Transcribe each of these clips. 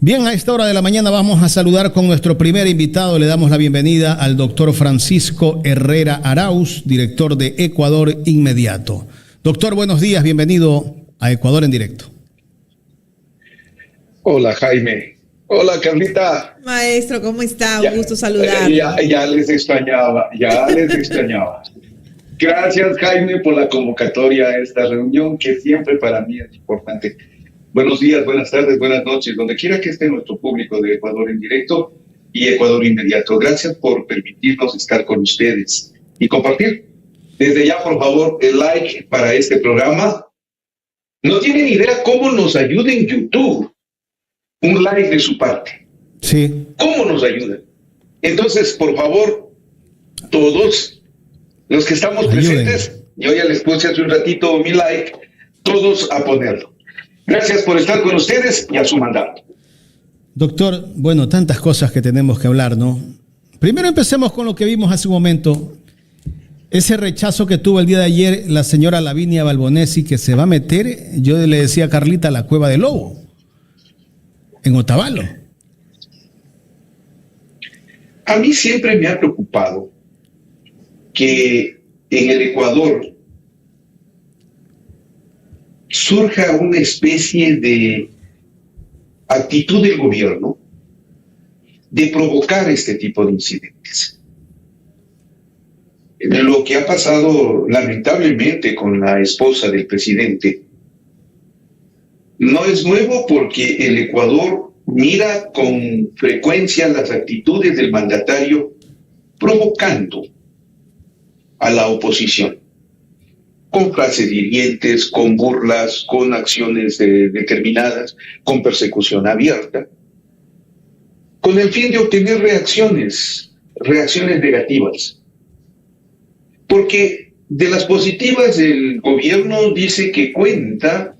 Bien, a esta hora de la mañana vamos a saludar con nuestro primer invitado. Le damos la bienvenida al doctor Francisco Herrera Arauz, director de Ecuador Inmediato. Doctor, buenos días, bienvenido a Ecuador en Directo. Hola, Jaime. Hola, Carlita. Maestro, ¿cómo está? Un gusto saludarlo. Ya les extrañaba. Gracias, Jaime, por la convocatoria a esta reunión, que siempre para mí es importante. Buenos días, buenas tardes, buenas noches, donde quiera que esté nuestro público de Ecuador en Directo y Ecuador Inmediato. Gracias por permitirnos estar con ustedes y compartir. Desde ya, por favor, el like para este programa. No tienen idea cómo nos ayuda en YouTube un like de su parte. Sí. ¿Cómo nos ayuda? Entonces, por favor, todos los que estamos presentes, yo ya les puse hace un ratito mi like, todos a ponerlo. Gracias por estar con ustedes y a su mandato. Doctor, bueno, tantas cosas que tenemos que hablar, ¿no? Primero empecemos con lo que vimos hace un momento. Ese rechazo que tuvo el día de ayer la señora Lavinia Balbonesi, que se va a meter, yo le decía a Carlita, a la Cueva del Lobo, en Otavalo. A mí siempre me ha preocupado que en el Ecuador surja una especie de actitud del gobierno de provocar este tipo de incidentes. Lo que ha pasado lamentablemente con la esposa del presidente no es nuevo, porque el Ecuador mira con frecuencia las actitudes del mandatario provocando a la oposición, con frases hirientes, con burlas, con acciones determinadas, con persecución abierta, con el fin de obtener reacciones negativas. Porque de las positivas, el gobierno dice que cuenta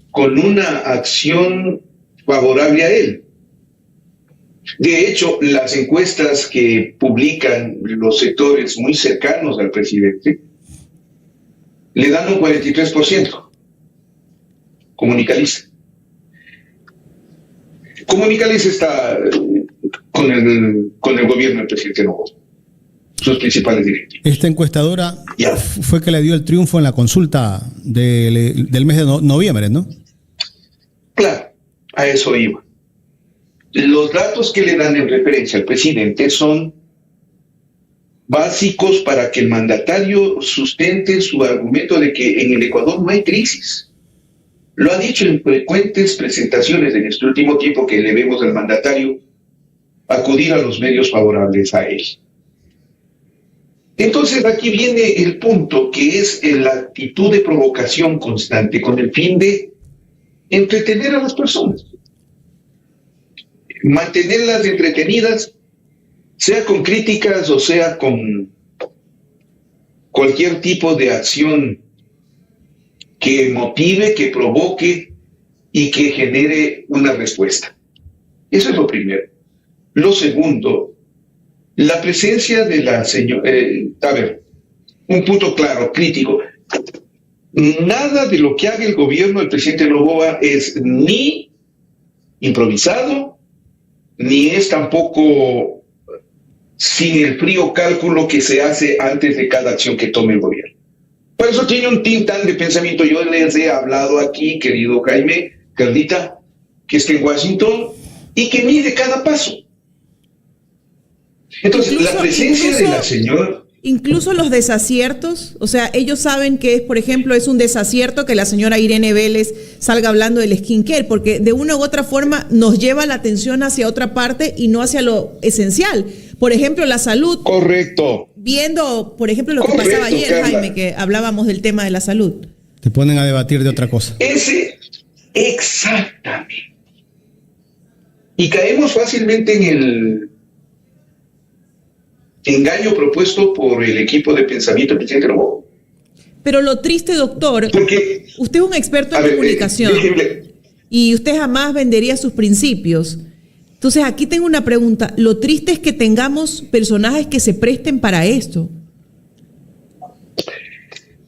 con una acción favorable a él. De hecho, las encuestas que publican los sectores muy cercanos al presidente le dan un 43%. Comunicaliza. Comunicaliza está con el gobierno del presidente Novoa, sus principales directivos. Esta encuestadora fue que le dio el triunfo en la consulta del mes de noviembre, ¿no? Claro, a eso iba. Los datos que le dan en referencia al presidente son básicos para que el mandatario sustente su argumento de que en el Ecuador no hay crisis. Lo ha dicho en frecuentes presentaciones en este último tiempo, que le vemos al mandatario acudir a los medios favorables a él. Entonces aquí viene el punto, que es la actitud de provocación constante con el fin de entretener a las personas, mantenerlas entretenidas, sea con críticas o sea con cualquier tipo de acción que motive, que provoque y que genere una respuesta. Eso es lo primero. Lo segundo, la presencia de la señora... un punto claro, crítico. Nada de lo que haga el gobierno del presidente Noboa es ni improvisado, ni es tampoco sin el frío cálculo que se hace antes de cada acción que tome el gobierno. Por eso tiene un think tank de pensamiento. Yo les he hablado aquí, querido Jaime, Carlita, que está en Washington y que mide cada paso. Entonces, la presencia de la señora... Incluso los desaciertos, o sea, ellos saben que es, por ejemplo, es un desacierto que la señora Irene Vélez salga hablando del skincare, porque de una u otra forma nos lleva la atención hacia otra parte y no hacia lo esencial. Por ejemplo, la salud. Correcto. Viendo, por ejemplo, lo que pasaba ayer, Carla. Jaime, que hablábamos del tema de la salud. Te ponen a debatir de otra cosa. Exactamente. Y caemos fácilmente en el engaño propuesto por el equipo de pensamiento del presidente Noboa. Pero lo triste, doctor, porque usted es un experto en comunicación y usted jamás vendería sus principios. Entonces aquí tengo una pregunta. Lo triste es que tengamos personajes que se presten para esto.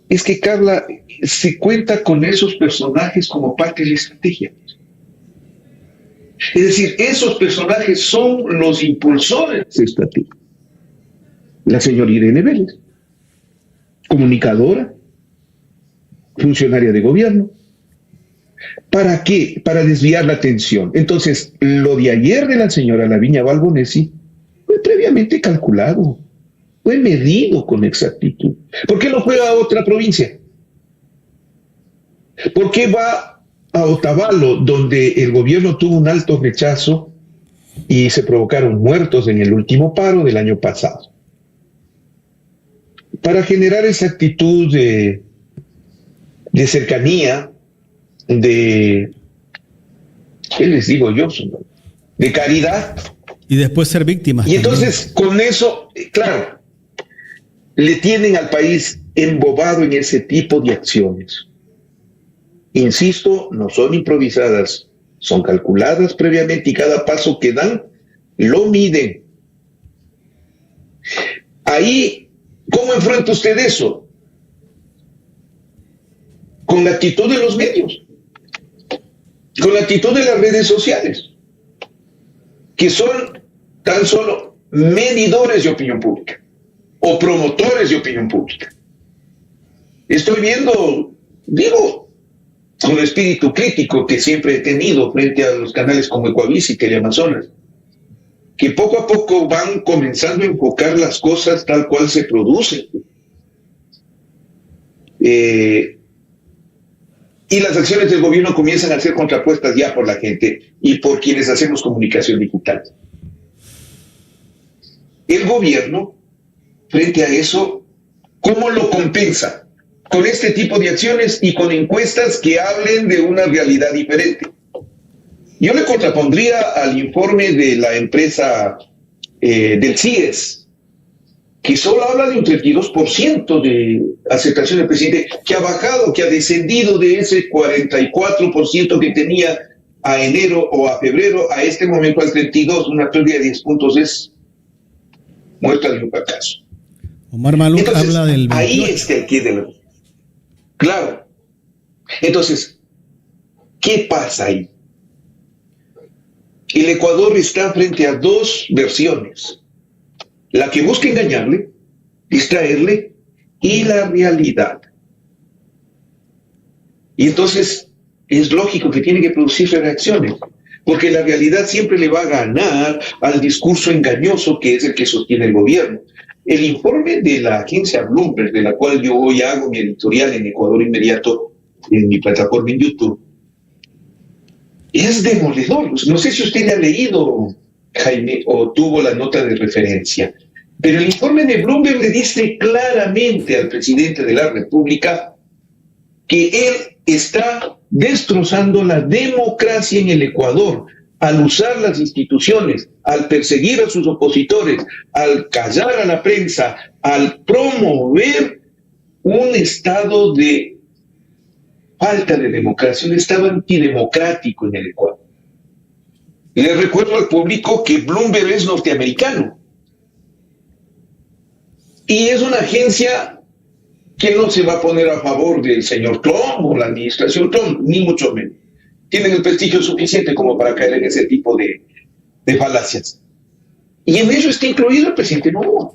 Es que, Carla, se cuenta con esos personajes como parte de la estrategia. Es decir, esos personajes son los impulsores de esta estrategia. La señora Irene Vélez, comunicadora, funcionaria de gobierno. ¿Para qué? Para desviar la atención. Entonces, lo de ayer de la señora Lavinia Balbonesi fue previamente calculado, fue medido con exactitud. ¿Por qué no fue a otra provincia? ¿Por qué va a Otavalo, donde el gobierno tuvo un alto rechazo y se provocaron muertos en el último paro del año pasado? Para generar esa actitud de cercanía, ¿qué les digo yo? De caridad. Y después ser víctimas. Y entonces, con eso, claro, le tienen al país embobado en ese tipo de acciones. Insisto, no son improvisadas, son calculadas previamente y cada paso que dan lo miden. Ahí, ¿cómo enfrenta usted eso? Con la actitud de los medios, con la actitud de las redes sociales, que son tan solo medidores de opinión pública o promotores de opinión pública. Estoy viendo, digo, con el espíritu crítico que siempre he tenido frente a los canales como Ecuavis y Teleamazonas, que poco a poco van comenzando a enfocar las cosas tal cual se producen. Y las acciones del gobierno comienzan a ser contrapuestas ya por la gente y por quienes hacemos comunicación digital. El gobierno, frente a eso, ¿cómo lo compensa? Con este tipo de acciones y con encuestas que hablen de una realidad diferente. Yo le contrapondría al informe de la empresa del CIES, que solo habla de un 32% de aceptación del presidente, que ha bajado, que ha descendido de ese 44% que tenía a enero o a febrero, a este momento al 32%, una pérdida de 10 puntos es muestra de un fracaso. Omar Maluk Entonces, habla del 28. Ahí está el quid de la... Claro. Entonces, ¿qué pasa ahí? El Ecuador está frente a dos versiones. La que busca engañarle, distraerle, y la realidad. Y entonces es lógico que tiene que producir reacciones, porque la realidad siempre le va a ganar al discurso engañoso que es el que sostiene el gobierno. El informe de la agencia Bloomberg, de la cual yo hoy hago mi editorial en Ecuador Inmediato, en mi plataforma en YouTube, es demoledor. No sé si usted le ha leído, Jaime, o tuvo la nota de referencia, pero el informe de Bloomberg le dice claramente al presidente de la República que él está destrozando la democracia en el Ecuador al usar las instituciones, al perseguir a sus opositores, al callar a la prensa, al promover un estado de falta de democracia, un estado antidemocrático en el Ecuador. Le recuerdo al público que Bloomberg es norteamericano y es una agencia que no se va a poner a favor del señor Trump o la administración Trump, ni mucho menos. Tienen el prestigio suficiente como para caer en ese tipo de falacias. Y en ello está incluido el presidente Noboa.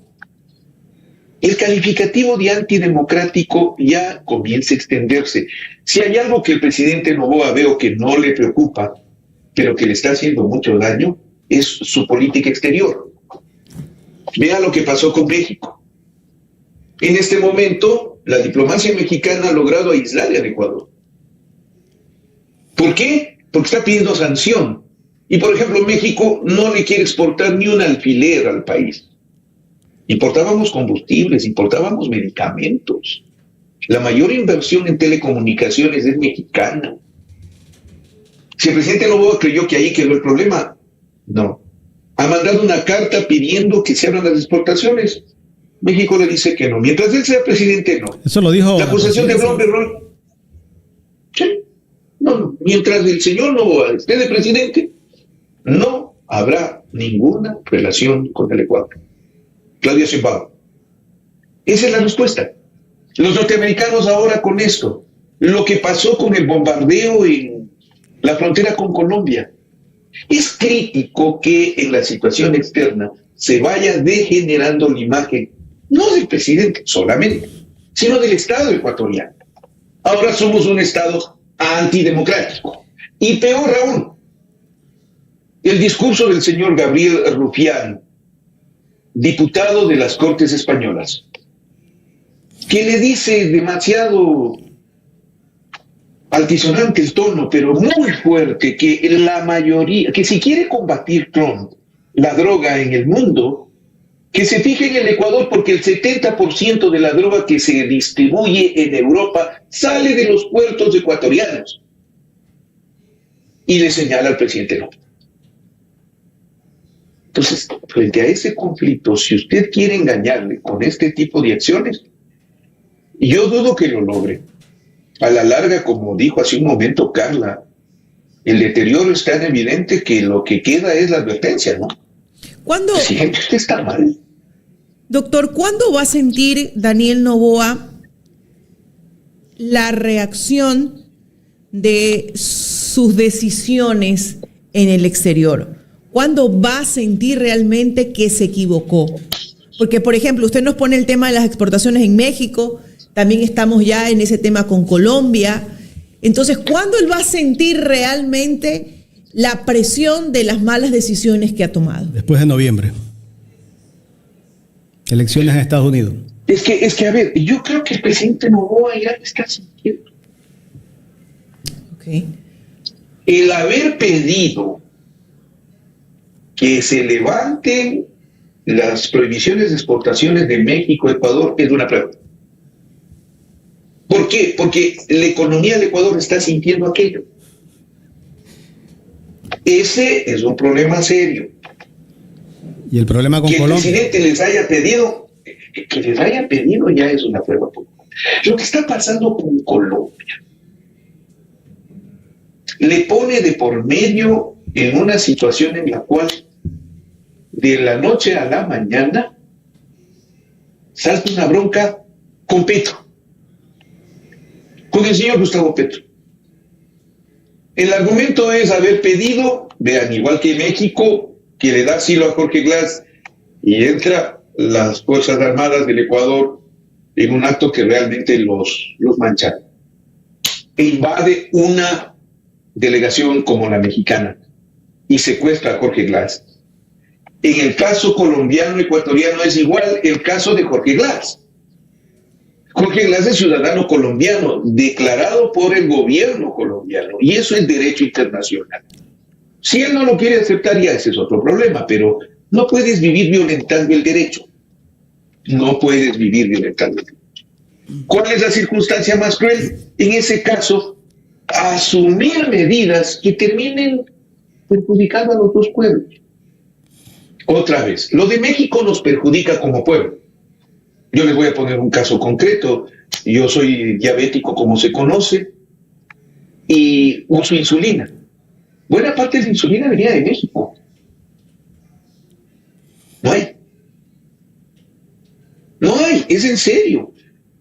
El calificativo de antidemocrático ya comienza a extenderse. Si hay algo que el presidente Noboa veo que no le preocupa, pero que le está haciendo mucho daño, es su política exterior. Vea lo que pasó con México. En este momento, la diplomacia mexicana ha logrado aislar al Ecuador. ¿Por qué? Porque está pidiendo sanción. Y, por ejemplo, México no le quiere exportar ni un alfiler al país. Importábamos combustibles, importábamos medicamentos. La mayor inversión en telecomunicaciones es mexicana. Si el presidente Noboa creyó que ahí quedó el problema, no. Ha mandado una carta pidiendo que se abran las exportaciones. México le dice que no. Mientras él sea presidente, no. Eso lo dijo. La acusación de Bloomberg. Sí. No, mientras el señor Noboa esté de presidente, no habrá ninguna relación con el Ecuador. Claudia Sheinbaum. Esa es la respuesta. Los norteamericanos ahora con esto, lo que pasó con el bombardeo en la frontera con Colombia, Es crítico que en la situación externa se vaya degenerando la imagen, no del presidente solamente, sino del Estado ecuatoriano. Ahora somos un Estado antidemocrático. Y peor aún, el discurso del señor Gabriel Rufián, diputado de las Cortes Españolas, que le dice demasiado altisonante el tono, pero muy fuerte, que la mayoría, que si quiere combatir Trump, la droga en el mundo, que se fije en el Ecuador, porque el 70% de la droga que se distribuye en Europa sale de los puertos ecuatorianos. Y le señala al presidente López. Entonces, frente a ese conflicto, si usted quiere engañarle con este tipo de acciones, yo dudo que lo logre. A la larga, como dijo hace un momento Carla, el deterioro es tan evidente que lo que queda es la advertencia, ¿no? ¿Cuándo, Presidente, usted está mal. doctor, cuándo va a sentir Daniel Noboa la reacción de sus decisiones en el exterior? ¿Cuándo va a sentir realmente que se equivocó? Porque, por ejemplo, usted nos pone el tema de las exportaciones en México, también estamos ya en ese tema con Colombia. Entonces, ¿cuándo él va a sentir realmente la presión de las malas decisiones que ha tomado? Después de noviembre. Elecciones en Estados Unidos. Es que, a ver, yo creo que el presidente Noboa ya lo está sintiendo. Okay. El haber pedido que se levanten las prohibiciones de exportaciones de México a Ecuador es una prueba. ¿Por qué? Porque la economía del Ecuador está sintiendo aquello. Ese es un problema serio. Y el problema con que Colombia. Que el presidente les haya pedido ya es una prueba. Lo que está pasando con Colombia le pone de por medio en una situación en la cual de la noche a la mañana salta una bronca con Petro, con el señor Gustavo Petro. El argumento es haber pedido, vean, igual que México, que le da asilo a Jorge Glass y entra las Fuerzas Armadas del Ecuador en un acto que realmente los mancha. E invade una delegación como la mexicana y secuestra a Jorge Glass. En el caso colombiano-ecuatoriano es igual el caso de Jorge Glass. Jorge Glass es ciudadano colombiano, declarado por el gobierno colombiano, y eso es derecho internacional. Si él no lo quiere aceptar, ya ese es otro problema, pero no puedes vivir violentando el derecho. No puedes vivir violentando el derecho. ¿Cuál es la circunstancia más cruel? En ese caso, asumir medidas que terminen perjudicando a los dos pueblos. Otra vez, lo de México nos perjudica como pueblo. Yo les voy a poner un caso concreto. Yo soy diabético, como se conoce, y uso insulina. Buena parte de la insulina venía de México. No hay, es en serio.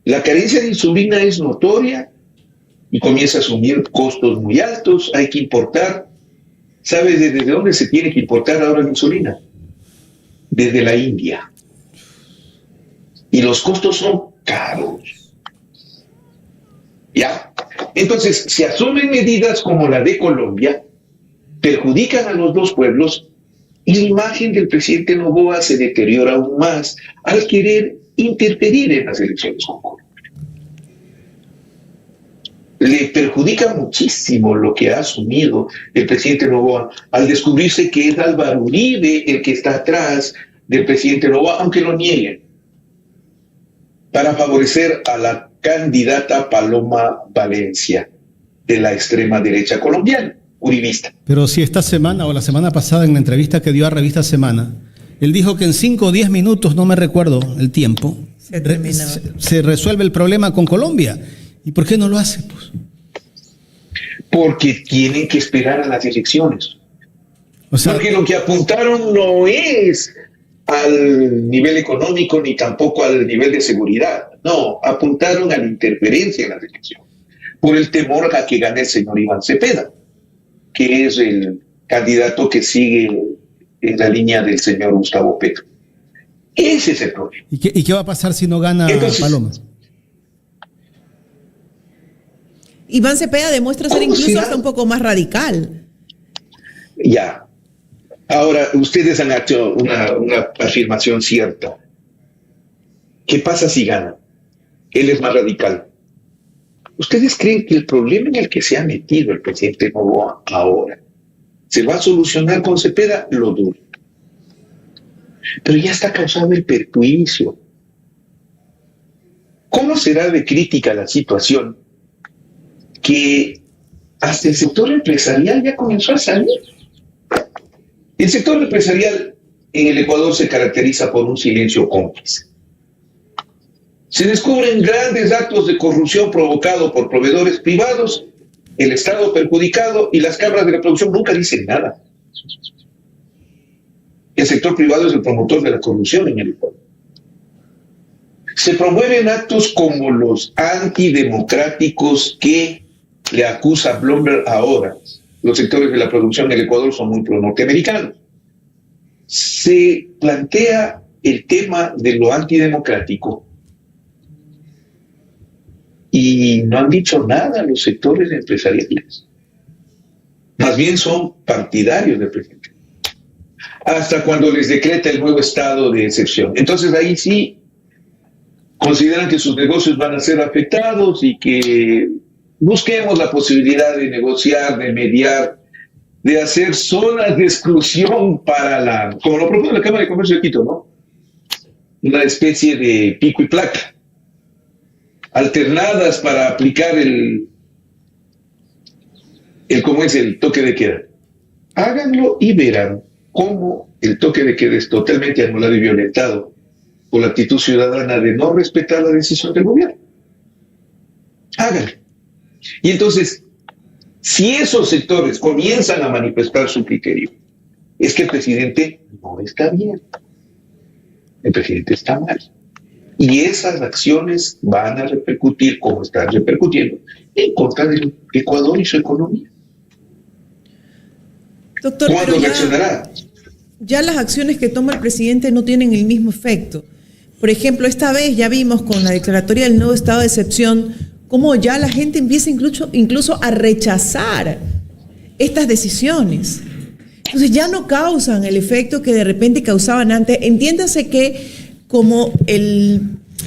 La carencia de insulina es notoria y comienza a asumir costos muy altos. Hay que importar. ¿Sabes desde dónde se tiene que importar ahora la insulina? Desde la India. Y los costos son caros. ¿Ya? Entonces, se asumen medidas como la de Colombia, perjudican a los dos pueblos y la imagen del presidente Noboa se deteriora aún más al querer interferir en las elecciones con Colombia. Le perjudica muchísimo lo que ha asumido el presidente Noboa al descubrirse que es Álvaro Uribe el que está atrás del presidente Noboa, aunque lo nieguen, para favorecer a la candidata Paloma Valencia de la extrema derecha colombiana, uribista. Pero si esta semana o la semana pasada en la entrevista que dio a Revista Semana, él dijo que en 5 o 10 minutos, no me recuerdo el tiempo, se resuelve el problema con Colombia. ¿Y por qué no lo hace? Pues? Porque tienen que esperar a las elecciones. O sea, porque lo que apuntaron no es al nivel económico ni tampoco al nivel de seguridad. No, apuntaron a la interferencia en las elecciones por el temor a que gane el señor Iván Cepeda, que es el candidato que sigue en la línea del señor Gustavo Petro. Ese es el problema. ¿Y qué va a pasar si no gana Paloma? Iván Cepeda demuestra ser incluso hasta un poco más radical. Ya. Ahora, ustedes han hecho una afirmación cierta. ¿Qué pasa si gana? Él es más radical. ¿Ustedes creen que el problema en el que se ha metido el presidente Noboa ahora se va a solucionar con Cepeda? Lo dudo. Pero ya está causando el perjuicio. ¿Cómo será de crítica la situación que hasta el sector empresarial ya comenzó a salir? El sector empresarial en el Ecuador se caracteriza por un silencio cómplice. Se descubren grandes actos de corrupción provocados por proveedores privados, el Estado perjudicado y las cámaras de la producción nunca dicen nada. El sector privado es el promotor de la corrupción en el Ecuador. Se promueven actos como los antidemocráticos que le acusa Bloomberg ahora. Los sectores de la producción en el Ecuador son muy pro-norteamericanos. Se plantea el tema de lo antidemocrático y no han dicho nada los sectores empresariales. Más bien son partidarios del presidente. Hasta cuando les decreta el nuevo estado de excepción. Entonces ahí sí consideran que sus negocios van a ser afectados y que busquemos la posibilidad de negociar, de mediar, de hacer zonas de exclusión para como lo propone la Cámara de Comercio de Quito, ¿no? Una especie de pico y placa, alternadas para aplicar el toque de queda. Háganlo y verán cómo el toque de queda es totalmente anulado y violentado por la actitud ciudadana de no respetar la decisión del gobierno. Háganlo. Y entonces, si esos sectores comienzan a manifestar su criterio, es que el presidente no está bien. El presidente está mal. Y esas acciones van a repercutir, como están repercutiendo, en contra del Ecuador y su economía. Doctor, ¿cuándo reaccionará? Ya las acciones que toma el presidente no tienen el mismo efecto. Por ejemplo, esta vez ya vimos con la declaratoria del nuevo estado de excepción cómo ya la gente empieza incluso a rechazar estas decisiones. Entonces ya no causan el efecto que de repente causaban antes. Entiéndase que como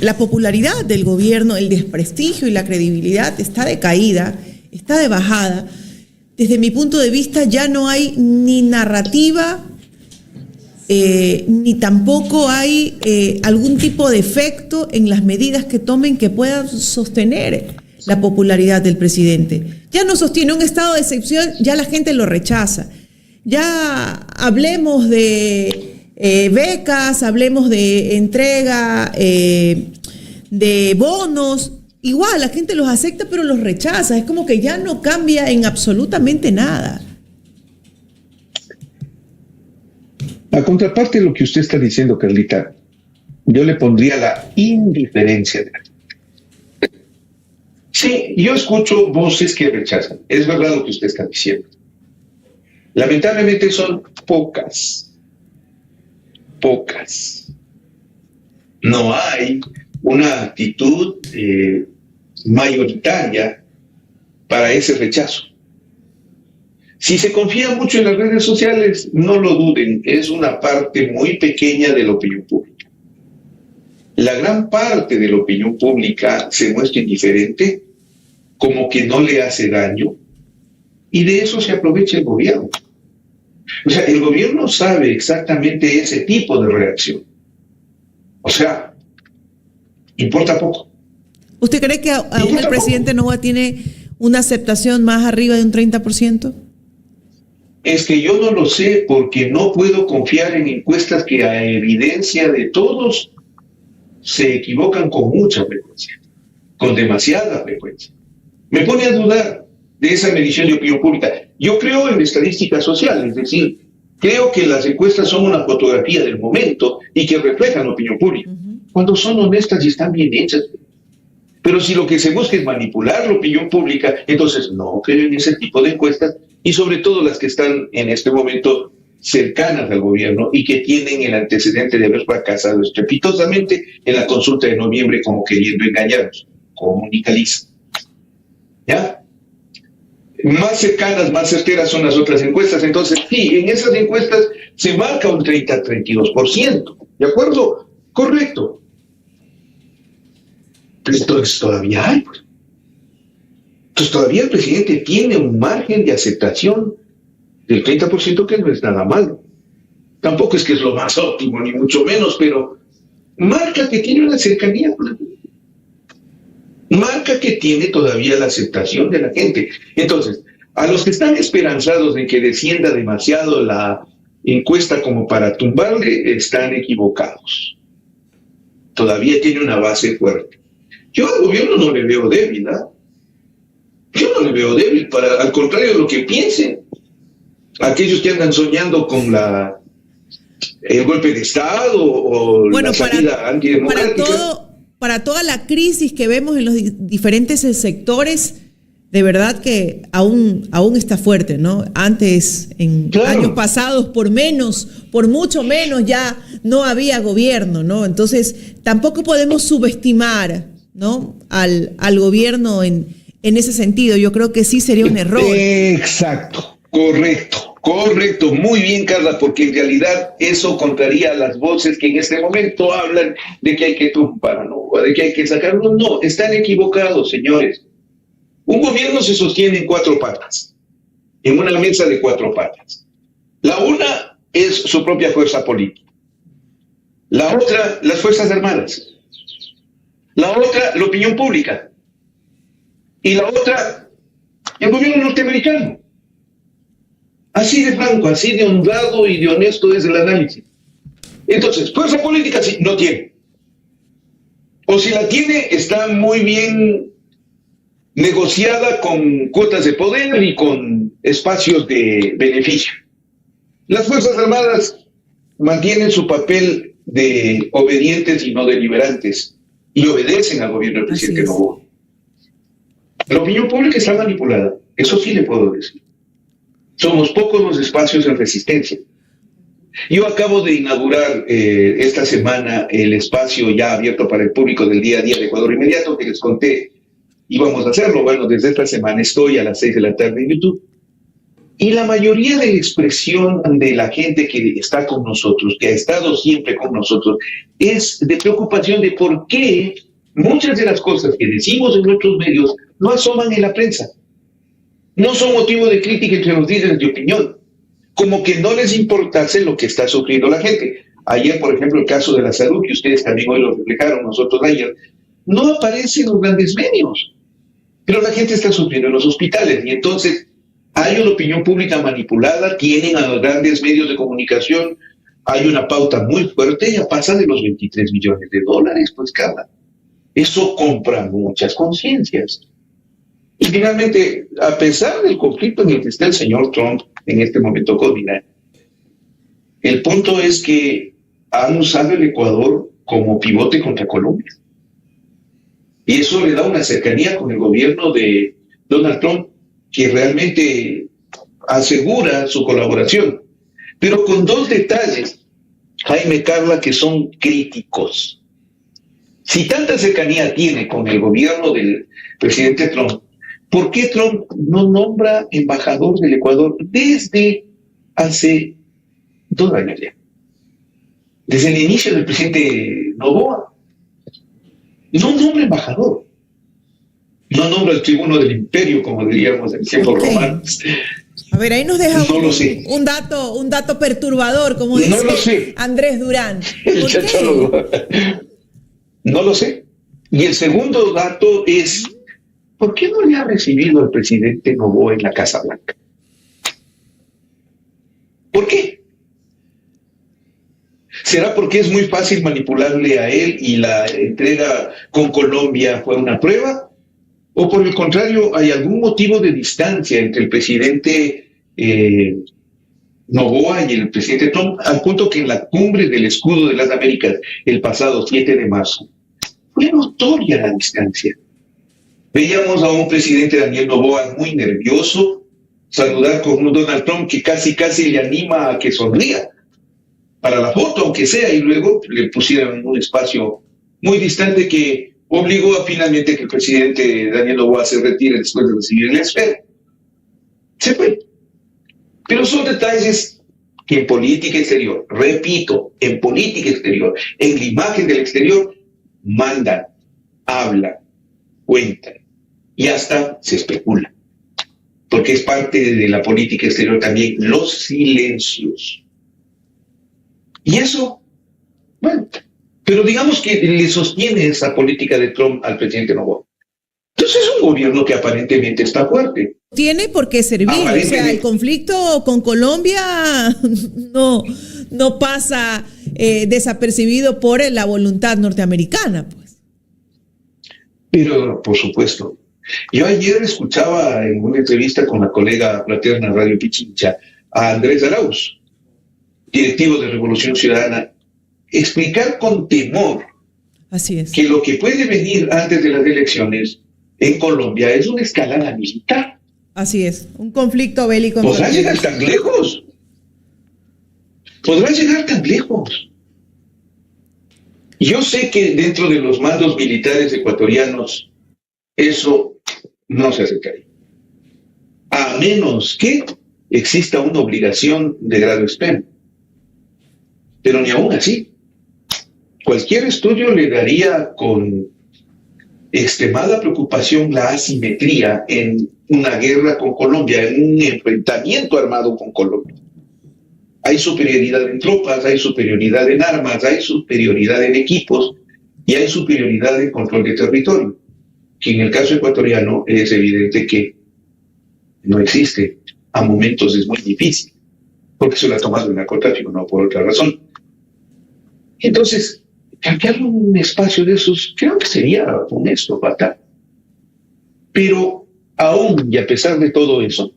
la popularidad del gobierno, el desprestigio y la credibilidad está de caída, está de bajada, desde mi punto de vista ya no hay ni narrativa, ni tampoco hay algún tipo de efecto en las medidas que tomen que puedan sostener la popularidad del presidente. Ya no sostiene un estado de excepción, ya la gente lo rechaza. Ya hablemos de becas, hablemos de entrega de bonos, igual la gente los acepta pero los rechaza. Es como que ya no cambia en absolutamente nada. A contraparte de lo que usted está diciendo, Carlita, yo le pondría la indiferencia de la gente. Sí, yo escucho voces que rechazan. Es verdad lo que usted está diciendo. Lamentablemente son pocas. No hay una actitud mayoritaria para ese rechazo. Si se confía mucho en las redes sociales, no lo duden, es una parte muy pequeña de la opinión pública. La gran parte de la opinión pública se muestra indiferente, como que no le hace daño, y de eso se aprovecha el gobierno. O sea, el gobierno sabe exactamente ese tipo de reacción. O sea, importa poco. ¿Usted cree que aún el presidente Noboa tiene una aceptación más arriba de un 30%? Es que yo no lo sé porque no puedo confiar en encuestas que a evidencia de todos se equivocan con mucha frecuencia, con demasiada frecuencia. Me pone a dudar de esa medición de opinión pública. Yo creo en estadística social, es decir, creo que las encuestas son una fotografía del momento y que reflejan la opinión pública. Cuando son honestas y están bien hechas. Pero si lo que se busca es manipular la opinión pública, entonces no creo en ese tipo de encuestas y sobre todo las que están en este momento cercanas al gobierno y que tienen el antecedente de haber fracasado estrepitosamente en la consulta de noviembre como queriendo engañarnos, como Nicaliza. ¿Ya? Más cercanas, más certeras son las otras encuestas. Entonces, sí, en esas encuestas se marca un 30-32%. ¿De acuerdo? Correcto. Pero entonces todavía hay, pues. Entonces todavía el presidente tiene un margen de aceptación del 30%, que no es nada malo. Tampoco es que es lo más óptimo, ni mucho menos, pero marca que tiene una cercanía con la gente. Marca que tiene todavía la aceptación de la gente. Entonces, a los que están esperanzados de que descienda demasiado la encuesta como para tumbarle, están equivocados. Todavía tiene una base fuerte. Yo al gobierno no le veo débil, ¿ah? Yo no le veo débil, al contrario de lo que piensen. Aquellos que andan soñando con el golpe de Estado o la salida antidemocrática. Para toda la crisis que vemos en los diferentes sectores, de verdad que aún está fuerte, ¿no? Antes, en años pasados, por mucho menos, ya no había gobierno, ¿no? Entonces, tampoco podemos subestimar, ¿no?, al gobierno en ese sentido. Yo creo que sí sería un error. Exacto, correcto, muy bien, Carla, porque en realidad eso contraría a las voces que en este momento hablan de que hay que tumbar, ¿no?, de que hay que sacarlo. No, están equivocados, señores. Un gobierno se sostiene en 4 patas, en una mesa de 4 patas. La una es su propia fuerza política. La otra, las Fuerzas Armadas. La otra, la opinión pública. Y la otra, el gobierno norteamericano. Así de franco, así de honrado y de honesto es el análisis. Entonces, fuerza política sí, no tiene. O si la tiene, está muy bien negociada con cuotas de poder y con espacios de beneficio. Las Fuerzas Armadas mantienen su papel de obedientes y no deliberantes, y obedecen al gobierno del presidente Noboa. La opinión pública está manipulada, eso sí le puedo decir. Somos pocos los espacios en resistencia. Yo acabo de inaugurar esta semana el espacio ya abierto para el público del día a día de Ecuador Inmediato, que les conté íbamos a hacerlo. Bueno, desde esta semana estoy a las 6 de la tarde en YouTube. Y la mayoría de la expresión de la gente que está con nosotros, que ha estado siempre con nosotros, es de preocupación de por qué muchas de las cosas que decimos en nuestros medios no asoman en la prensa. No son motivo de crítica entre los líderes de opinión. Como que no les importase lo que está sufriendo la gente. Ayer, por ejemplo, el caso de la salud, que ustedes también hoy lo reflejaron, nosotros ayer, no aparece en los grandes medios. Pero la gente está sufriendo en los hospitales. Y entonces hay una opinión pública manipulada, tienen a los grandes medios de comunicación, hay una pauta muy fuerte, ya pasa de los 23 millones de dólares, pues cada. Eso compra muchas conciencias. Y finalmente, a pesar del conflicto en el que está el señor Trump en este momento con Irán, el punto es que han usado el Ecuador como pivote contra Colombia. Y eso le da una cercanía con el gobierno de Donald Trump que realmente asegura su colaboración. Pero con 2 detalles, Jaime, Carla, que son críticos. Si tanta cercanía tiene con el gobierno del presidente Trump, ¿por qué Trump no nombra embajador del Ecuador desde hace 2 años ya? Desde el inicio del presidente Noboa. No nombra embajador. No nombra el tribuno del imperio, como diríamos en tiempos romanos. A ver, ahí nos deja no un dato perturbador, como dice Andrés Durán. El chachólogo. No lo sé. Y el segundo dato es, ¿por qué no le ha recibido al presidente Noboa en la Casa Blanca? ¿Por qué? ¿Será porque es muy fácil manipularle a él y la entrega con Colombia fue una prueba? ¿O por el contrario, hay algún motivo de distancia entre el presidente Noboa y el presidente Trump, al punto que en la cumbre del Escudo de las Américas, el pasado 7 de marzo, fue notoria la distancia? Veíamos a un presidente Daniel Noboa muy nervioso, saludar con un Donald Trump que casi le anima a que sonría para la foto, aunque sea, y luego le pusieron en un espacio muy distante que obligó a finalmente que el presidente Daniel Noboa se retire después de recibir el esfero. Se fue. Pero son detalles que en política exterior, repito, en política exterior, en la imagen del exterior, mandan, hablan, cuentan y hasta se especula. Porque es parte de la política exterior también los silencios. Y eso, bueno, pero digamos que le sostiene esa política de Trump al presidente Noboa. Entonces es un gobierno que aparentemente está fuerte. Tiene por qué servir, o sea, el conflicto con Colombia no pasa desapercibido por la voluntad norteamericana, pues. Pero, por supuesto, yo ayer escuchaba en una entrevista con la colega fraterna Radio Pichincha a Andrés Arauz, directivo de Revolución Ciudadana, explicar con temor Así es. que lo que puede venir antes de las elecciones en Colombia es una escalada militar. Así es, un conflicto bélico. ¿Podrá llegar tan lejos? ¿Podrá llegar tan lejos? Yo sé que dentro de los mandos militares ecuatorianos eso no se aceptaría. A menos que exista una obligación de grado extremo. Pero ni aún así. Cualquier estudio le daría con extremada preocupación la asimetría en una guerra con Colombia, en un enfrentamiento armado con Colombia. Hay superioridad en tropas, hay superioridad en armas, hay superioridad en equipos y hay superioridad en control de territorio, que en el caso ecuatoriano es evidente que no existe. A momentos es muy difícil, porque se lo ha tomado el narcotráfico, no por otra razón. Entonces, cambiar un espacio de esos creo que sería honesto, fatal. Pero aún y a pesar de todo eso,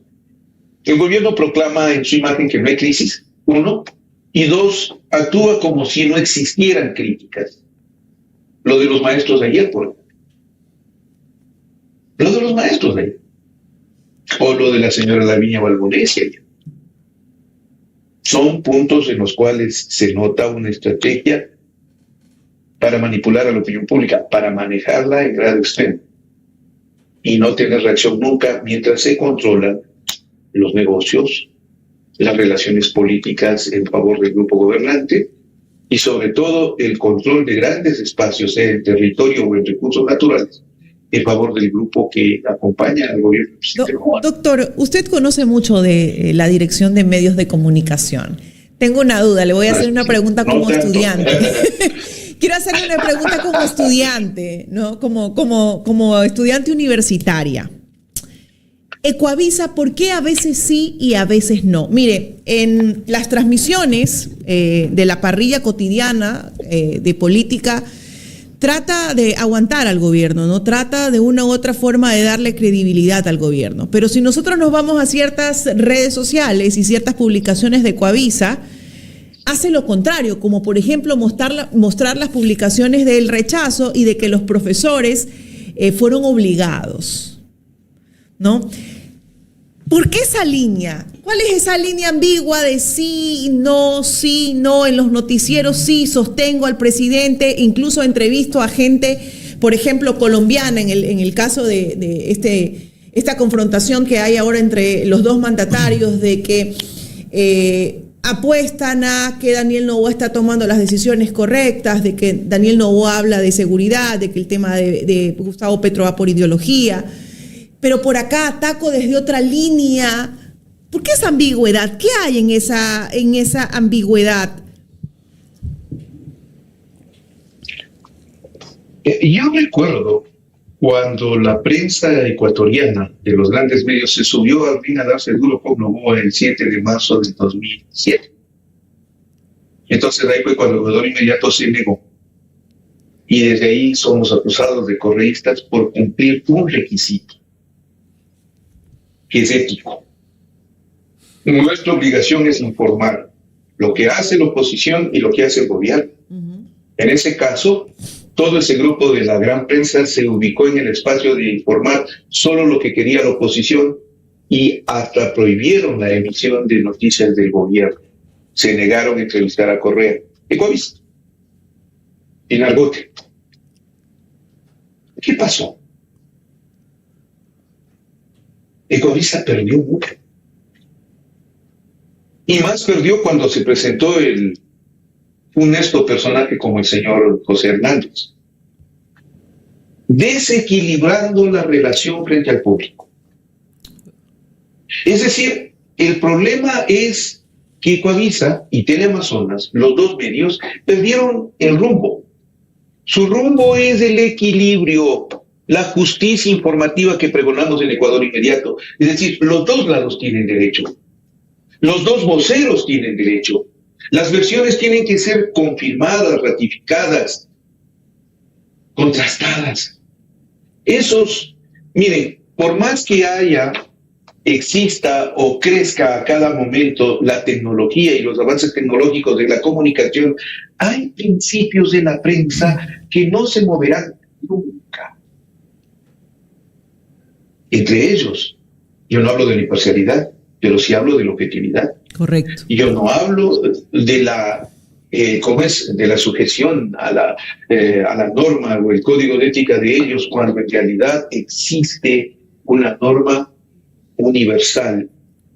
el gobierno proclama en su imagen que no hay crisis, 1, y 2, actúa como si no existieran críticas. Lo de los maestros de ayer, por ejemplo. Lo de los maestros de ayer. O lo de la señora Lavinia Balbonesi ayer. Son puntos en los cuales se nota una estrategia para manipular a la opinión pública, para manejarla en grado extremo y no tener reacción nunca mientras se controlan los negocios, las relaciones políticas en favor del grupo gobernante y sobre todo el control de grandes espacios en territorio o en recursos naturales en favor del grupo que acompaña al gobierno. Doctor, usted conoce mucho de la Dirección de Medios de Comunicación. Tengo una duda, le voy a hacer una pregunta como estudiante. Quiero hacerle una pregunta como estudiante, ¿no? Como estudiante universitaria. Ecuavisa, ¿por qué a veces sí y a veces no? Mire, en las transmisiones de la parrilla cotidiana de política, trata de aguantar al gobierno, ¿no? Trata de una u otra forma de darle credibilidad al gobierno. Pero si nosotros nos vamos a ciertas redes sociales y ciertas publicaciones de Ecuavisa, hace lo contrario, como por ejemplo mostrar las publicaciones del rechazo y de que los profesores fueron obligados, ¿no? ¿Por qué esa línea? ¿Cuál es esa línea ambigua de sí, no, en los noticieros sí, sostengo al presidente, incluso entrevisto a gente, por ejemplo, colombiana, en el caso de esta confrontación que hay ahora entre los dos mandatarios, de que apuestan a que Daniel Noboa está tomando las decisiones correctas, de que Daniel Noboa habla de seguridad, de que el tema de Gustavo Petro va por ideología, pero por acá ataco desde otra línea. ¿Por qué esa ambigüedad? ¿Qué hay en esa ambigüedad? Yo recuerdo cuando la prensa ecuatoriana de los grandes medios se subió al fin a darse duro con Noboa el 7 de marzo del 2007. Entonces ahí fue cuando el gobierno inmediato se negó. Y desde ahí somos acusados de correístas por cumplir un requisito, que es ético. Nuestra obligación es informar lo que hace la oposición y lo que hace el gobierno. Uh-huh. En ese caso, todo ese grupo de la gran prensa se ubicó en el espacio de informar solo lo que quería la oposición y hasta prohibieron la emisión de noticias del gobierno. Se negaron a entrevistar a Correa. Ecoavisa. En Argote. ¿Qué pasó? Ecoavisa perdió mucho. Y más perdió cuando se presentó el funesto personaje como el señor José Hernández, desequilibrando la relación frente al público. Es decir, el problema es que Ecoavisa y Teleamazonas, los dos medios, perdieron el rumbo. Su rumbo es el equilibrio, la justicia informativa que pregonamos en Ecuador Inmediato. Es decir, los dos lados tienen derecho. Los dos voceros tienen derecho. Las versiones tienen que ser confirmadas, ratificadas, contrastadas. Miren, por más que exista o crezca a cada momento la tecnología y los avances tecnológicos de la comunicación, hay principios de la prensa que no se moverán nunca. Entre ellos, yo no hablo de la imparcialidad, pero sí hablo de la objetividad. Correcto. Y yo no hablo de la de la sujeción a la norma o el código de ética de ellos, cuando en realidad existe una norma universal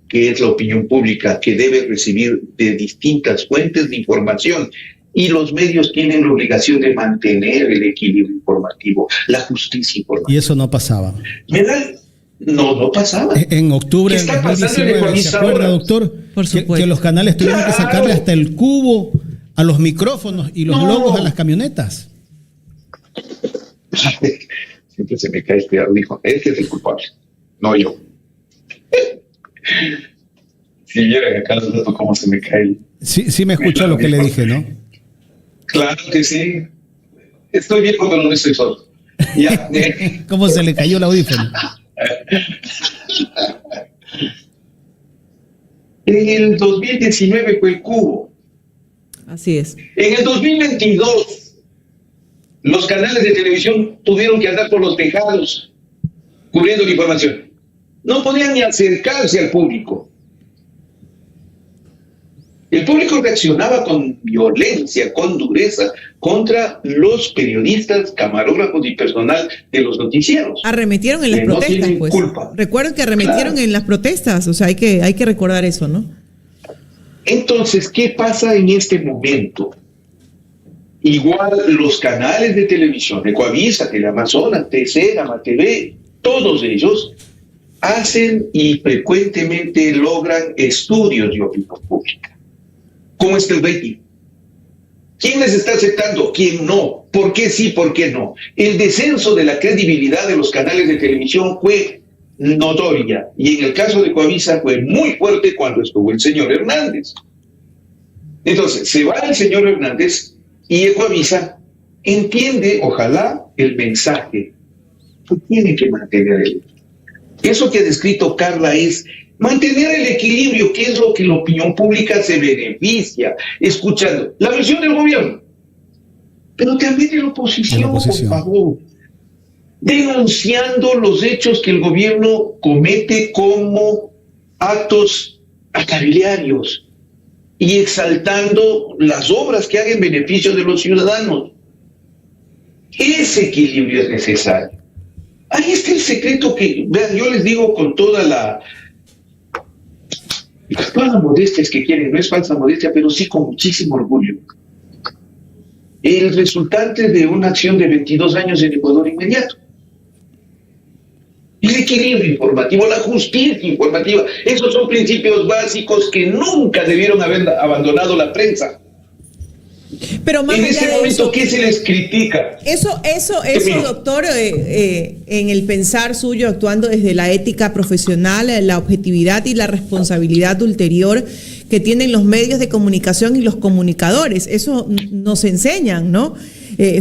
que es la opinión pública, que debe recibir de distintas fuentes de información, y los medios tienen la obligación de mantener el equilibrio informativo, la justicia informativa. Y eso no pasaba. No pasaba. En octubre del 2019, ¿se acuerda, doctor? Por supuesto. Que los canales tuvieron que sacarle hasta el cubo a los micrófonos y los logos a las camionetas. Siempre se me cae este dijo, este es el culpable, no yo. Si vieran acá los datos cómo se me cae. Sí me escuchó lo que le dije, ¿no? Claro que sí. Estoy viejo, pero no estoy solo. Ya. ¿Cómo se le cayó el audífono? En el 2019 fue el cubo. Así es. En el 2022, los canales de televisión tuvieron que andar por los tejados cubriendo la información. No podían ni acercarse al público. El público reaccionaba con violencia, con dureza, contra los periodistas, camarógrafos y personal de los noticieros. Arremetieron en las protestas, no pues. Culpa. Recuerden que arremetieron en las protestas, o sea, hay que recordar eso, ¿no? Entonces, ¿qué pasa en este momento? Igual los canales de televisión, Ecoavisa, Teleamazonas, TC, Gama TV, todos ellos hacen y frecuentemente logran estudios de opinión pública. ¿Cómo está el rating? ¿Quién les está aceptando? ¿Quién no? ¿Por qué sí? ¿Por qué no? El descenso de la credibilidad de los canales de televisión fue notoria, y en el caso de Ecoavisa fue muy fuerte cuando estuvo el señor Hernández. Entonces, se va el señor Hernández y Ecoavisa entiende, ojalá, el mensaje que tiene que mantener él. Eso que ha descrito Carla es mantener el equilibrio, que es lo que la opinión pública se beneficia, escuchando la versión del gobierno, pero también de la oposición, por favor, denunciando los hechos que el gobierno comete como actos acabiliarios y exaltando las obras que hagan en beneficio de los ciudadanos. Ese equilibrio es necesario. Ahí está el secreto que, vean, yo les digo con todas las modestias que quieren, no es falsa modestia, pero sí con muchísimo orgullo. El resultante de una acción de 22 años en Ecuador Inmediato. El equilibrio informativo, la justicia informativa, esos son principios básicos que nunca debieron haber abandonado la prensa. Pero más en allá este de momento, eso, ¿qué se les critica? Eso, doctor, en el pensar suyo, actuando desde la ética profesional, la objetividad y la responsabilidad ulterior que tienen los medios de comunicación y los comunicadores, eso nos enseñan, ¿no?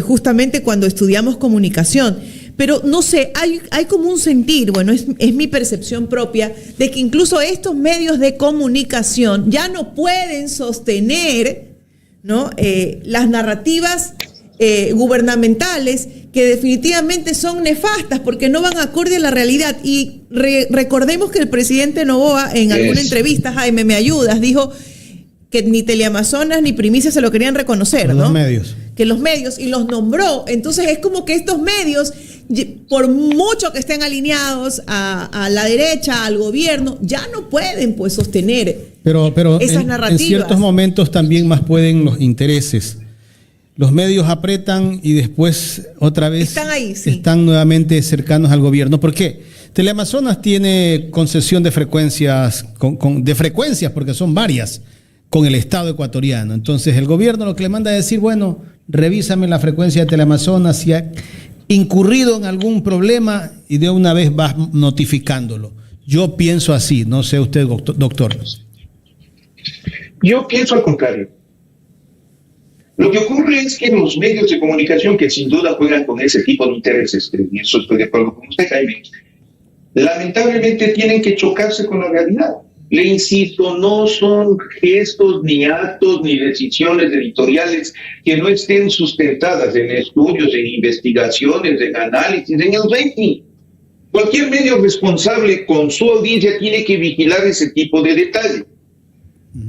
Justamente cuando estudiamos comunicación. Pero no sé, hay como un sentir, bueno, es mi percepción propia, de que incluso estos medios de comunicación ya no pueden sostener, ¿no? Las narrativas gubernamentales que definitivamente son nefastas porque no van acorde a la realidad. Y recordemos que el presidente Noboa en alguna entrevista, Jaime, me ayudas, dijo que ni Teleamazonas ni Primicia se lo querían reconocer, ¿no? Los medios. Que los medios, y los nombró. Entonces es como que estos medios, por mucho que estén alineados a la derecha, al gobierno, ya no pueden pues sostener esas narrativas. En ciertos momentos también más pueden los intereses. Los medios apretan y después otra vez están ahí, sí. Están nuevamente cercanos al gobierno. ¿Por qué? Teleamazonas tiene concesión de frecuencias, de frecuencias porque son varias, con el Estado ecuatoriano. Entonces el gobierno lo que le manda es decir, bueno, revísame la frecuencia de Teleamazonas, si ha incurrido en algún problema y de una vez vas notificándolo. Yo pienso así, no sé usted, doctor. Yo pienso al contrario. Lo que ocurre es que los medios de comunicación, que sin duda juegan con ese tipo de intereses, y eso estoy de acuerdo con usted, Jaime, lamentablemente tienen que chocarse con la realidad. Le insisto, no son gestos, ni actos, ni decisiones editoriales que no estén sustentadas en estudios, en investigaciones, en análisis, en el rating. Cualquier medio responsable con su audiencia tiene que vigilar ese tipo de detalles.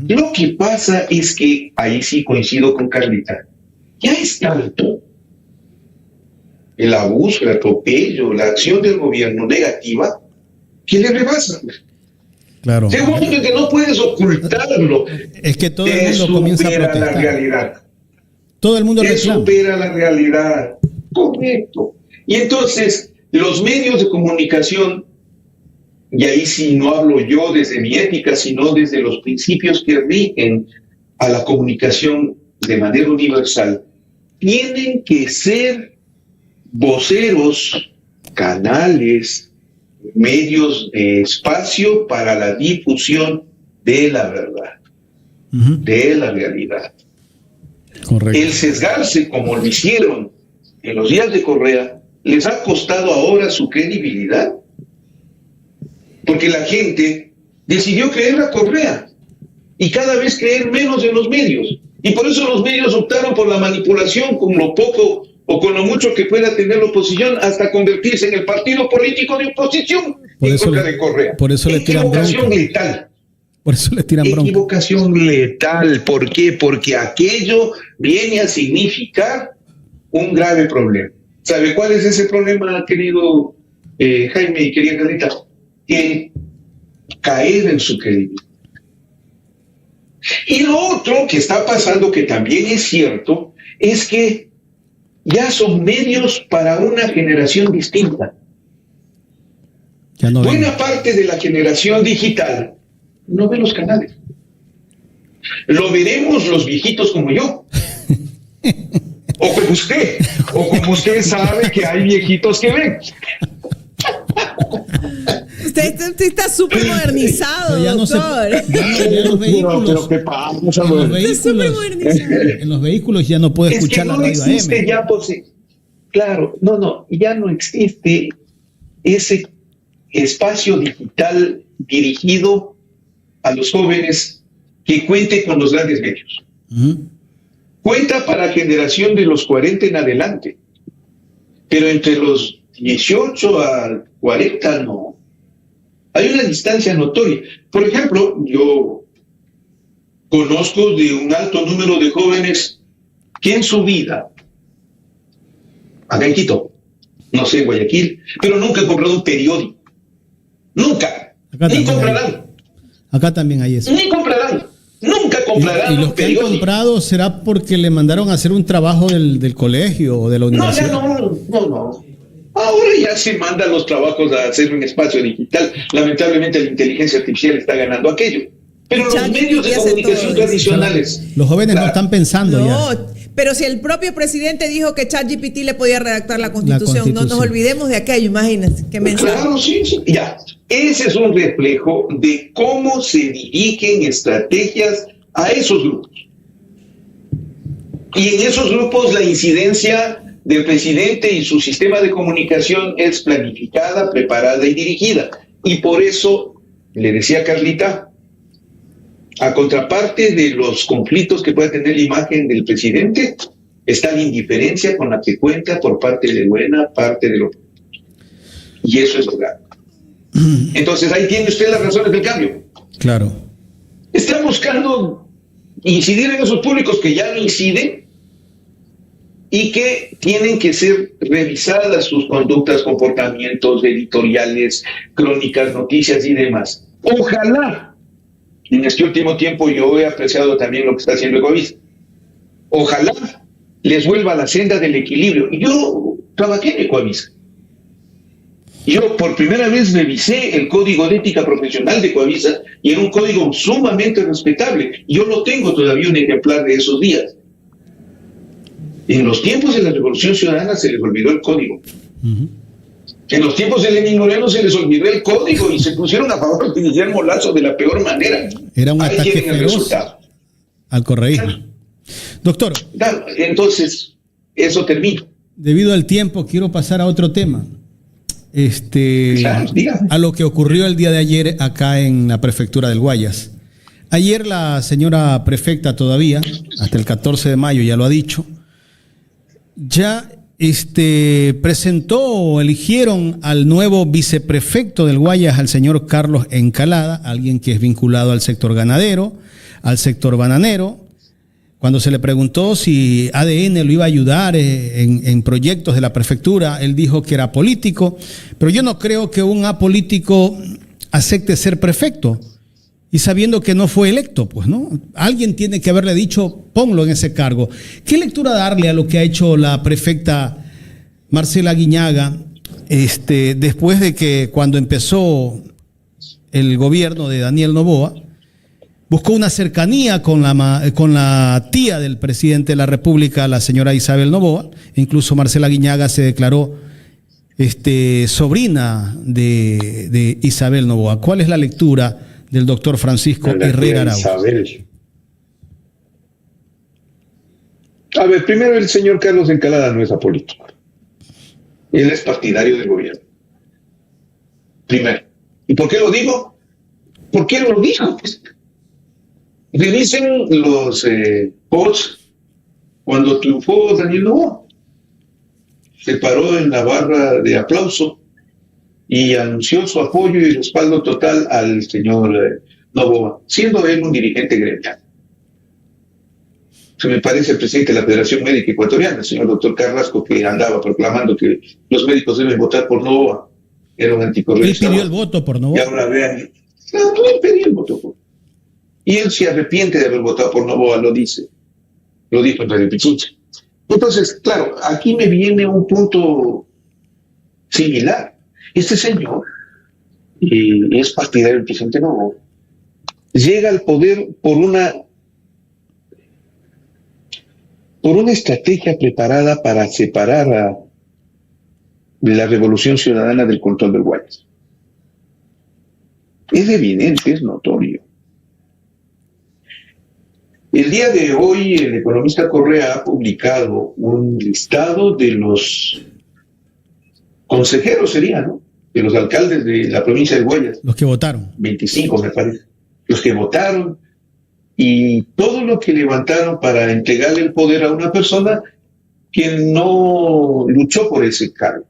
Lo que pasa es que, ahí sí coincido con Carlita, ya es tanto el abuso, el atropello, la acción del gobierno negativa, que le rebasa. Claro. Segundo, que no puedes ocultarlo. Es que todo el mundo comienza a protestar. La realidad. Todo el mundo reclama. Supera la realidad. Correcto. Y entonces, los medios de comunicación, y ahí sí no hablo yo desde mi ética, sino desde los principios que rigen a la comunicación de manera universal, tienen que ser voceros, canales, medios de espacio para la difusión de la verdad, de la realidad. Correcto. El sesgarse, como lo hicieron en los días de Correa, les ha costado ahora su credibilidad. Porque la gente decidió creer a Correa y cada vez creer menos en los medios. Y por eso los medios optaron por la manipulación con lo poco o con lo mucho que pueda tener la oposición hasta convertirse en el partido político de oposición en contra de Correa. Por eso le tiran equivocación letal. Por eso le tiran bronca. Equivocación letal. ¿Por qué? Porque aquello viene a significar un grave problema. ¿Sabe cuál es ese problema, querido Jaime y querida Carlita? Que caer en su credibilidad. Y lo otro que está pasando, que también es cierto, es que ya son medios para una generación distinta. Ya no Buena parte de la generación digital no ve los canales. Lo veremos los viejitos como yo. O como usted sabe que hay viejitos que ven. Usted está súper modernizado, ya doctor. Ya los vehículos. En los vehículos ya no puede escuchar la radio AM. Ya no existe ese espacio digital dirigido a los jóvenes que cuente con los grandes medios. Cuenta para generación de los 40 en adelante, pero entre los 18 a 40 no. Hay una distancia notoria. Por ejemplo, yo conozco de un alto número de jóvenes que en su vida, acá en Quito, no sé, en Guayaquil, pero nunca han comprado un periódico. Nunca. Ni comprarán. Acá también hay eso. Ni comprarán. Nunca comprarán. ¿Y los que han comprado será porque le mandaron a hacer un trabajo del colegio o de la universidad? No. Ahora ya se mandan los trabajos a hacer un espacio digital. Lamentablemente la inteligencia artificial está ganando aquello. Pero los medios de comunicación tradicionales... Los jóvenes no están pensando ya. Pero si el propio presidente dijo que ChatGPT le podía redactar la Constitución, no nos olvidemos de aquello, imagínense. Qué mensaje. Claro, sí. Ya. Ese es un reflejo de cómo se dirigen estrategias a esos grupos. Y en esos grupos la incidencia del presidente y su sistema de comunicación es planificada, preparada y dirigida. Y por eso, le decía Carlita, a contraparte de los conflictos que pueda tener la imagen del presidente, está la indiferencia con la que cuenta por parte de buena parte de los políticos. Y eso es lo grave. Entonces ahí tiene usted las razones del cambio. Claro. Está buscando incidir en esos públicos que ya no inciden y que tienen que ser revisadas sus conductas, comportamientos editoriales, crónicas, noticias y demás. Ojalá, en este último tiempo yo he apreciado también lo que está haciendo Ecoavisa. Ojalá les vuelva a la senda del equilibrio. Yo trabajé en Ecoavisa. Yo por primera vez revisé el código de ética profesional de Ecoavisa y era un código sumamente respetable. Yo lo tengo todavía, un ejemplar de esos días. En los tiempos de la Revolución Ciudadana se les olvidó el código. En los tiempos de Lenín Moreno se les olvidó el código y se pusieron a favor de Guillermo Lazo de la peor manera. Era un Ahí ataque tienen el feroz resultado. al correísmo. Doctor, Claro, entonces, eso termina. debido al tiempo, quiero pasar a otro tema. Claro, dígame. A lo que ocurrió el día de ayer acá en la prefectura del Guayas. Ayer la señora prefecta todavía, hasta el 14 de mayo ya lo ha dicho, ya presentó o eligieron al nuevo viceprefecto del Guayas, al señor Carlos Encalada, alguien que es vinculado al sector ganadero, al sector bananero. Cuando se le preguntó si ADN lo iba a ayudar en proyectos de la prefectura, él dijo que era político, pero yo no creo que un apolítico acepte ser prefecto. Y sabiendo que no fue electo, pues, ¿no? Alguien tiene que haberle dicho, ponlo en ese cargo. ¿Qué lectura darle a lo que ha hecho la prefecta Marcela Guiñaga, después de que cuando empezó el gobierno de Daniel Noboa, buscó una cercanía con la tía del presidente de la República, la señora Isabel Noboa? Incluso Marcela Guiñaga se declaró sobrina de Isabel Noboa. ¿Cuál es la lectura del doctor Francisco Herrera Arauz? A ver, primero, el señor Carlos Encalada no es apolítico. Él es partidario del gobierno. Primero. ¿Y por qué lo digo? Porque él lo dijo. Pues. Revisen los posts cuando triunfó Daniel Noboa. Se paró en la barra de aplauso y anunció su apoyo y respaldo total al señor Noboa, siendo él un dirigente gremial. Se me parece el presidente de la Federación Médica Ecuatoriana, el señor doctor Carrasco, que andaba proclamando que los médicos deben votar por Noboa. Era un anticorreísta. Él pidió el voto por Noboa. Y ahora vean, él pidió el voto por. Y él se arrepiente de haber votado por Noboa, lo dice. Lo dijo en Radio Pichincha. Entonces, claro, aquí me viene un punto similar. Este señor es partidario del presidente Noboa. Llega al poder por una estrategia preparada para separar a la Revolución Ciudadana del control del Guayas. Es evidente, es notorio. El día de hoy, el economista Correa ha publicado un listado de los consejeros, ¿no? De los alcaldes de la provincia de Guayas. Los que votaron. 25, me parece. Los que votaron y todo lo que levantaron para entregarle el poder a una persona que no luchó por ese cargo.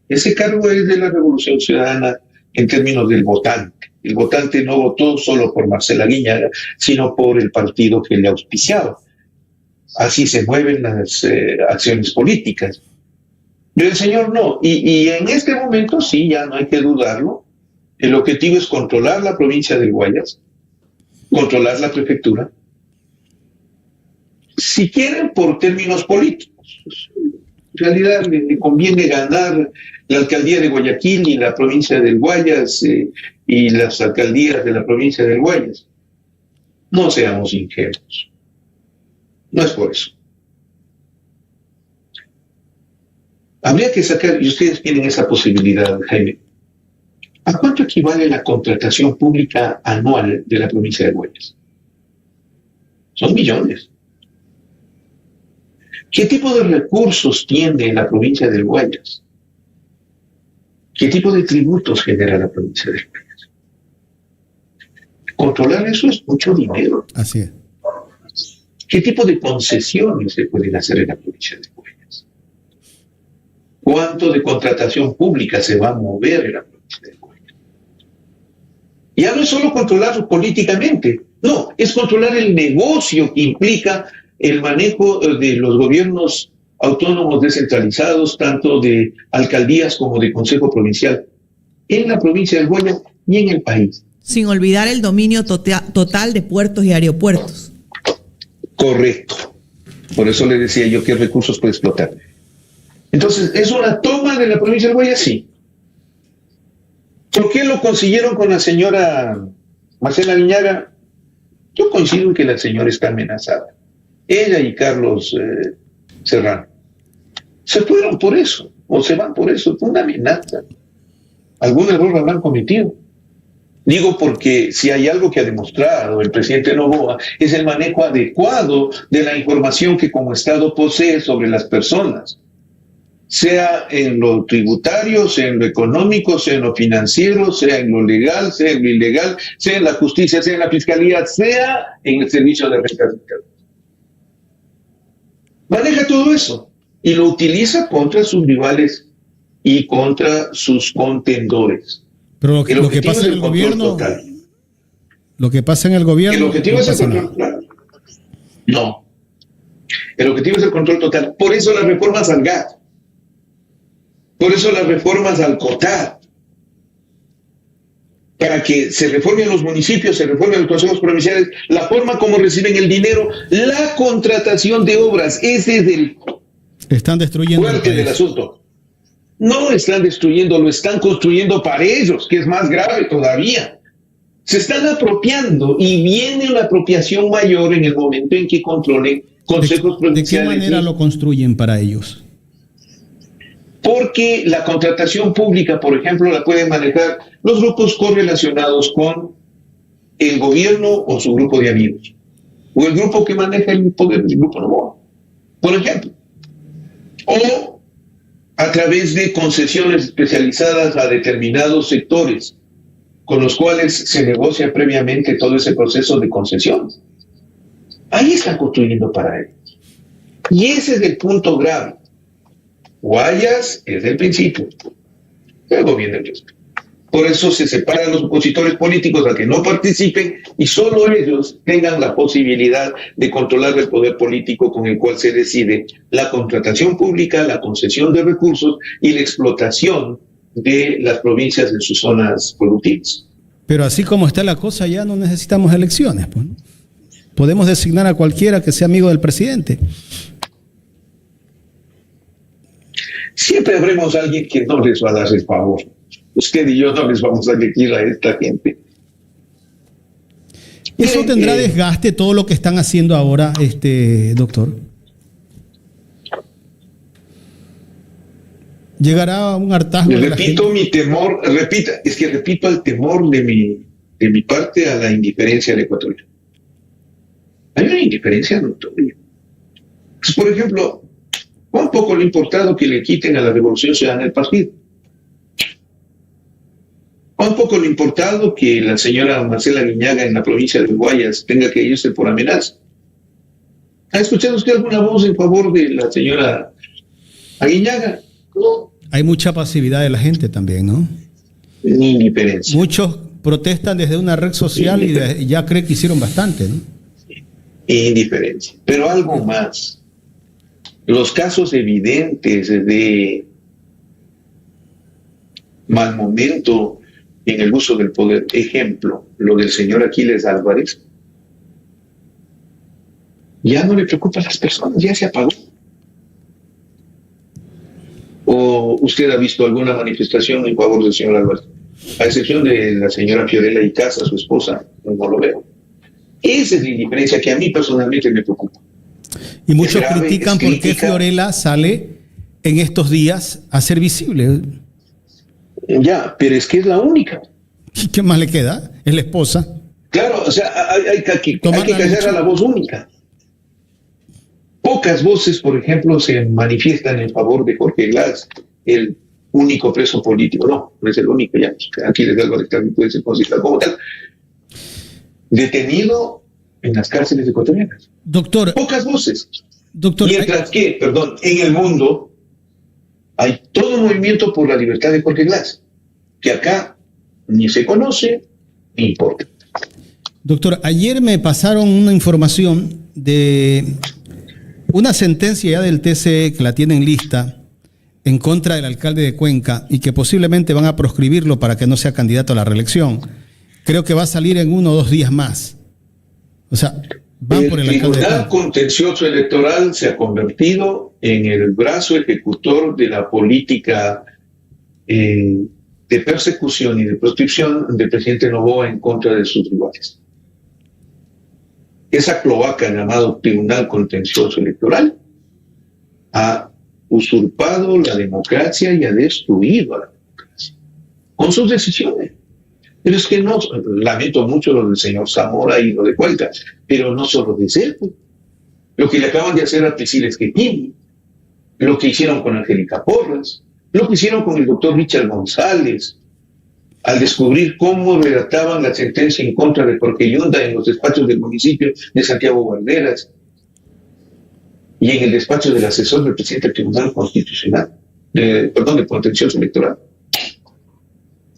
Ese cargo es de la Revolución Ciudadana en términos del votante. El votante no votó solo por Marcela Guiñaga, sino por el partido que le auspiciaba. Así se mueven las acciones políticas. Pero el señor no. Y en este momento, sí, ya no hay que dudarlo, el objetivo es controlar la provincia del Guayas, controlar la prefectura, si quieren por términos políticos. En realidad le conviene ganar la alcaldía de Guayaquil y la provincia del Guayas y las alcaldías de la provincia del Guayas. No seamos ingenuos. No es por eso. Habría que sacar, y ustedes tienen esa posibilidad, Jaime, ¿a cuánto equivale la contratación pública anual de la provincia de Guayas? Son millones. ¿Qué tipo de recursos tiene la provincia del Guayas? ¿Qué tipo de tributos genera la provincia del Guayas? Controlar eso es mucho dinero. Así es. ¿Qué tipo de concesiones se pueden hacer en la provincia de Guayas? ¿Cuánto de contratación pública se va a mover en la provincia de Guayas? Ya no es solo controlar políticamente, no, es controlar el negocio que implica el manejo de los gobiernos autónomos descentralizados, tanto de alcaldías como de consejo provincial, en la provincia de Guayas y en el país. Sin olvidar el dominio total de puertos y aeropuertos. Correcto. Por eso le decía yo qué recursos puede explotar. Entonces, ¿es una toma de la provincia de Guayas? Sí. ¿Por qué lo consiguieron con la señora Marcela Guiñaga? Yo coincido en que la señora está amenazada. Ella y Carlos Serrano. Se fueron por eso, o se van por eso. Fue una amenaza. Algún error habrán cometido. Digo porque si hay algo que ha demostrado el presidente Noboa es el manejo adecuado de la información que como Estado posee sobre las personas, sea en lo tributario, sea en lo económico, sea en lo financiero, sea en lo legal, sea en lo ilegal, sea en la justicia, sea en la fiscalía, sea en el servicio de renta fiscal. Maneja todo eso y lo utiliza contra sus rivales y contra sus contendores. Pero lo que pasa en el gobierno, lo que pasa en el gobierno, el objetivo es el control total. No. El objetivo es el control total. Por eso las reformas al GAT. Por eso las reformas al COTAD. Para que se reformen los municipios, se reformen los consejos provinciales, la forma como reciben el dinero, la contratación de obras. Ese es el están destruyendo fuerte del asunto. No están destruyendo, lo están construyendo para ellos, que es más grave todavía. Se están apropiando y viene una apropiación mayor en el momento en que controlen consejos provinciales. ¿De qué manera lo construyen para ellos? Porque la contratación pública, por ejemplo, la pueden manejar los grupos correlacionados con el gobierno o su grupo de amigos, o el grupo que maneja el poder, el grupo Noboa, por ejemplo. O a través de concesiones especializadas a determinados sectores, con los cuales se negocia previamente todo ese proceso de concesión. Ahí están construyendo para ellos. Y ese es el punto grave. Guayas es el principio, luego viene el resto. Por eso se separan los opositores políticos a que no participen y solo ellos tengan la posibilidad de controlar el poder político con el cual se decide la contratación pública, la concesión de recursos y la explotación de las provincias en sus zonas productivas. Pero así como está la cosa, ya no necesitamos elecciones, pues, ¿no? Podemos designar a cualquiera que sea amigo del presidente. Siempre habremos alguien que no les va a dar el favor. Usted y yo no les vamos a elegir a esta gente. ¿Eso tendrá desgaste todo lo que están haciendo ahora, doctor? ¿Llegará a un hartazgo? Repito mi temor, repito el temor de mi parte a la indiferencia del ecuatoriano. Hay una indiferencia notoria. Pues, por ejemplo, ¿cuán poco le ha importado que le quiten a la Revolución Ciudadana el partido? ¿Cuán poco le ha importado que la señora Marcela Guiñaga en la provincia de Guayas tenga que irse por amenaza? ¿Ha escuchado usted alguna voz en favor de la señora Guiñaga? No. Hay mucha pasividad de la gente también, ¿no? Ni indiferencia. Muchos protestan desde una red social y ya creen que hicieron bastante, ¿no? Indiferencia. Pero algo más. Los casos evidentes de mal momento en el uso del poder, ejemplo, lo del señor Aquiles Álvarez, ya no le preocupa a las personas, ya se apagó. ¿O usted ha visto alguna manifestación en favor del señor Álvarez? A excepción de la señora Fiorella Icaza, su esposa, no lo veo. Esa es la indiferencia que a mí personalmente me preocupa. Y muchos critican por qué Fiorella sale en estos días a ser visible. Ya, pero es que es la única. ¿Y qué más le queda? Es la esposa. Claro, o sea, hay que callar a la voz única. Pocas voces, por ejemplo, se manifiestan en favor de Jorge Glass, el único preso político. No es el único, ya. Aquí les da algo de también puede ser considerado como tal. Detenido en las cárceles ecuatorianas. Doctor, Pocas voces. doctor, Mientras que, en el mundo hay todo un movimiento por la libertad de Jorge Glass, que acá ni se conoce ni importa. doctor, ayer me pasaron una información de una sentencia ya del TCE que la tienen lista en contra del alcalde de Cuenca y que posiblemente van a proscribirlo para que no sea candidato a la reelección. Creo que va a salir en 1 o 2 días más. O sea, van por el alcalde de Tribunal Cuenca. Contencioso Electoral se ha convertido en el brazo ejecutor de la política de persecución y de proscripción del presidente Noboa en contra de sus rivales. Esa cloaca llamado Tribunal Contencioso Electoral ha usurpado la democracia y ha destruido a la democracia con sus decisiones. Pero es que no, lamento mucho lo del señor Zamora y lo de Cuenca, pero no solo de ser, lo que le acaban de hacer a Priscila Esquetini, lo que hicieron con Angélica Porras, lo que hicieron con el doctor Richard González, al descubrir cómo redactaban la sentencia en contra de Jorge Yunda en los despachos del municipio de Santiago Guarderas y en el despacho del asesor del presidente del Tribunal Constitucional, de Contencioso Electoral.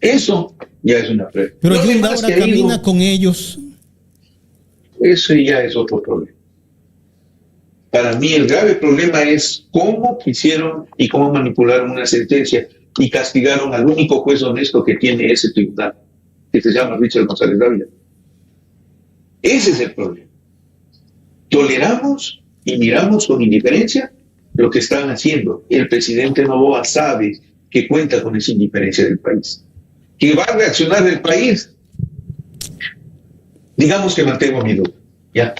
Eso ya es una prueba. Pero Lo Yunda demás ahora que ha ido, camina con ellos. eso ya es otro problema. Para mí el grave problema es cómo quisieron y cómo manipularon una sentencia y castigaron al único juez honesto que tiene ese tribunal, que se llama Richard González Dávila. Ese es el problema. Toleramos y miramos con indiferencia lo que están haciendo. El presidente Noboa sabe que cuenta con esa indiferencia del país. ¿Que va a reaccionar el país? Digamos que mantengo mi duda. Ya.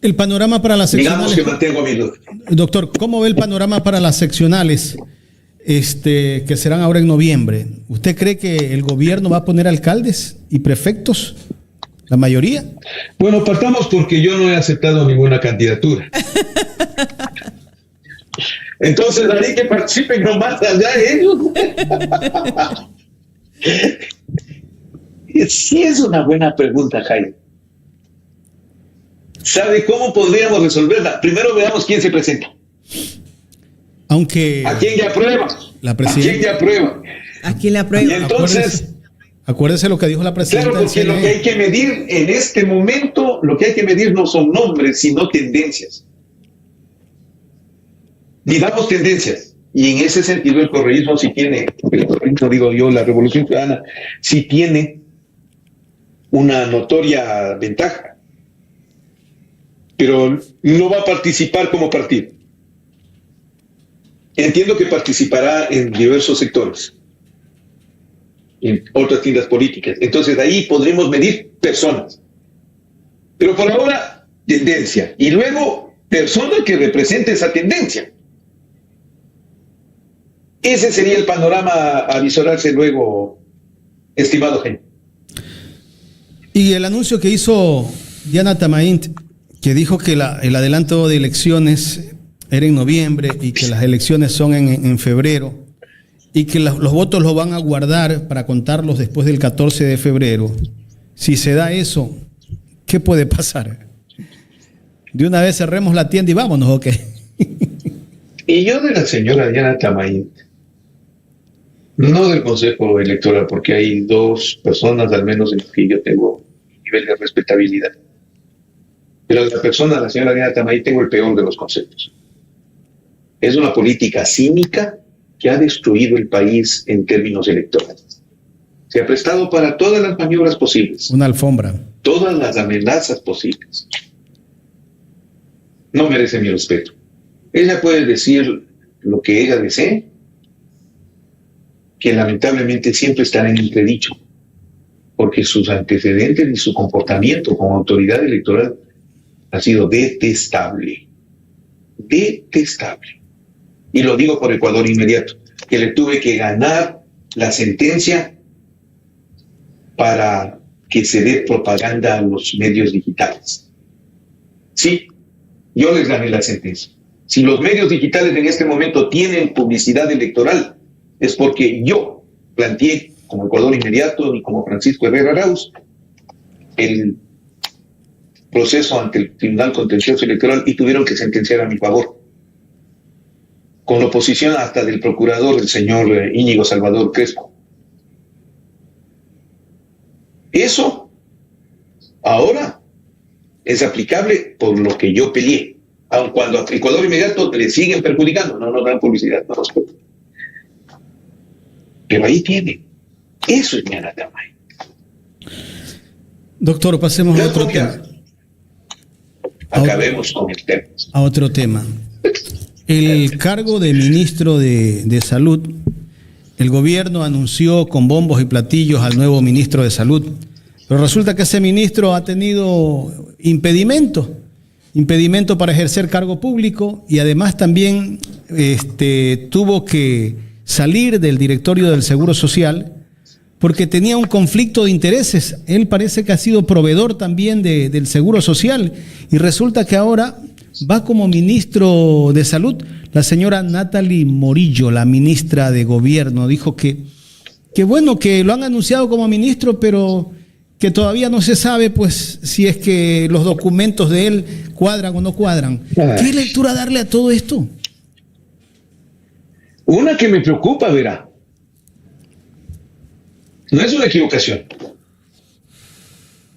El panorama para las Digamos seccionales. que mantengo mi duda. Doctor, ¿cómo ve el panorama para las seccionales que serán ahora en noviembre? ¿Usted cree que el gobierno va a poner alcaldes y prefectos? ¿La mayoría? Bueno, partamos porque yo no he aceptado ninguna candidatura. Entonces, haré que participen nomás allá ellos. Sí, es una buena pregunta, Jaime. ¿Sabe cómo podríamos resolverla? Primero veamos quién se presenta. Aunque ¿A quién ya aprueba? la presidenta, ¿A quién ya aprueba? ¿A quién le Y aprueba? entonces, acuérdese lo que dijo la presidenta. claro, porque del lo que hay que medir en este momento, lo que hay que medir no son nombres, sino tendencias. Digamos tendencias. Y en ese sentido el correísmo sí tiene, la Revolución Ciudadana sí tiene una notoria ventaja. Pero no va a participar como partido. Entiendo que participará en diversos sectores, en otras tiendas políticas. Entonces, de ahí podremos medir personas. Pero por ahora, tendencia. Y luego, persona que represente esa tendencia. Ese sería el panorama a visorarse luego, estimado Gen. Y el anuncio que hizo Diana Tamaint, que dijo que el adelanto de elecciones era en noviembre y que las elecciones son en febrero y que los votos los van a guardar para contarlos después del 14 de febrero. Si se da eso, ¿qué puede pasar? ¿De una vez cerremos la tienda y vámonos o qué? Y yo de la señora Diana Tamaint, no del Consejo Electoral, porque hay dos personas al menos en las que yo tengo un nivel de respetabilidad. Pero de la persona, la señora Diana Tamaint, tengo el peor de los conceptos. Es una política cínica que ha destruido el país en términos electorales. Se ha prestado para todas las maniobras posibles. Una alfombra. Todas las amenazas posibles. No merece mi respeto. Ella puede decir lo que ella desee, que lamentablemente siempre estará en entredicho, porque sus antecedentes y su comportamiento como autoridad electoral ha sido detestable. Detestable. Y lo digo por Ecuador Inmediato, que le tuve que ganar la sentencia para que se dé propaganda a los medios digitales. Sí, yo les gané la sentencia. Si los medios digitales en este momento tienen publicidad electoral, es porque yo planteé, como Ecuador Inmediato y como Francisco Herrera Arauz, el proceso ante el Tribunal Contencioso Electoral y tuvieron que sentenciar a mi favor, con la oposición hasta del procurador, el señor Íñigo Salvador Crespo. Eso ahora es aplicable por lo que yo peleé, aun cuando a Ecuador Inmediato le siguen perjudicando, no nos dan publicidad, no nos cuentan. Pero ahí tiene. Eso es mi Anatamay. Doctor, pasemos a otro tema. Acabemos con el tema. A otro tema. El cargo de ministro de Salud, el gobierno anunció con bombos y platillos al nuevo ministro de Salud, pero resulta que ese ministro ha tenido impedimento para ejercer cargo público y además también tuvo que salir del directorio del Seguro Social porque tenía un conflicto de intereses. Él parece que ha sido proveedor también del Seguro Social y resulta que ahora va como ministro de Salud. La señora Natalie Morillo, la ministra de Gobierno, dijo que bueno, que lo han anunciado como ministro, pero que todavía no se sabe pues si es que los documentos de él cuadran o no cuadran. ¿Qué lectura darle a todo esto? Una que me preocupa, verá. No es una equivocación.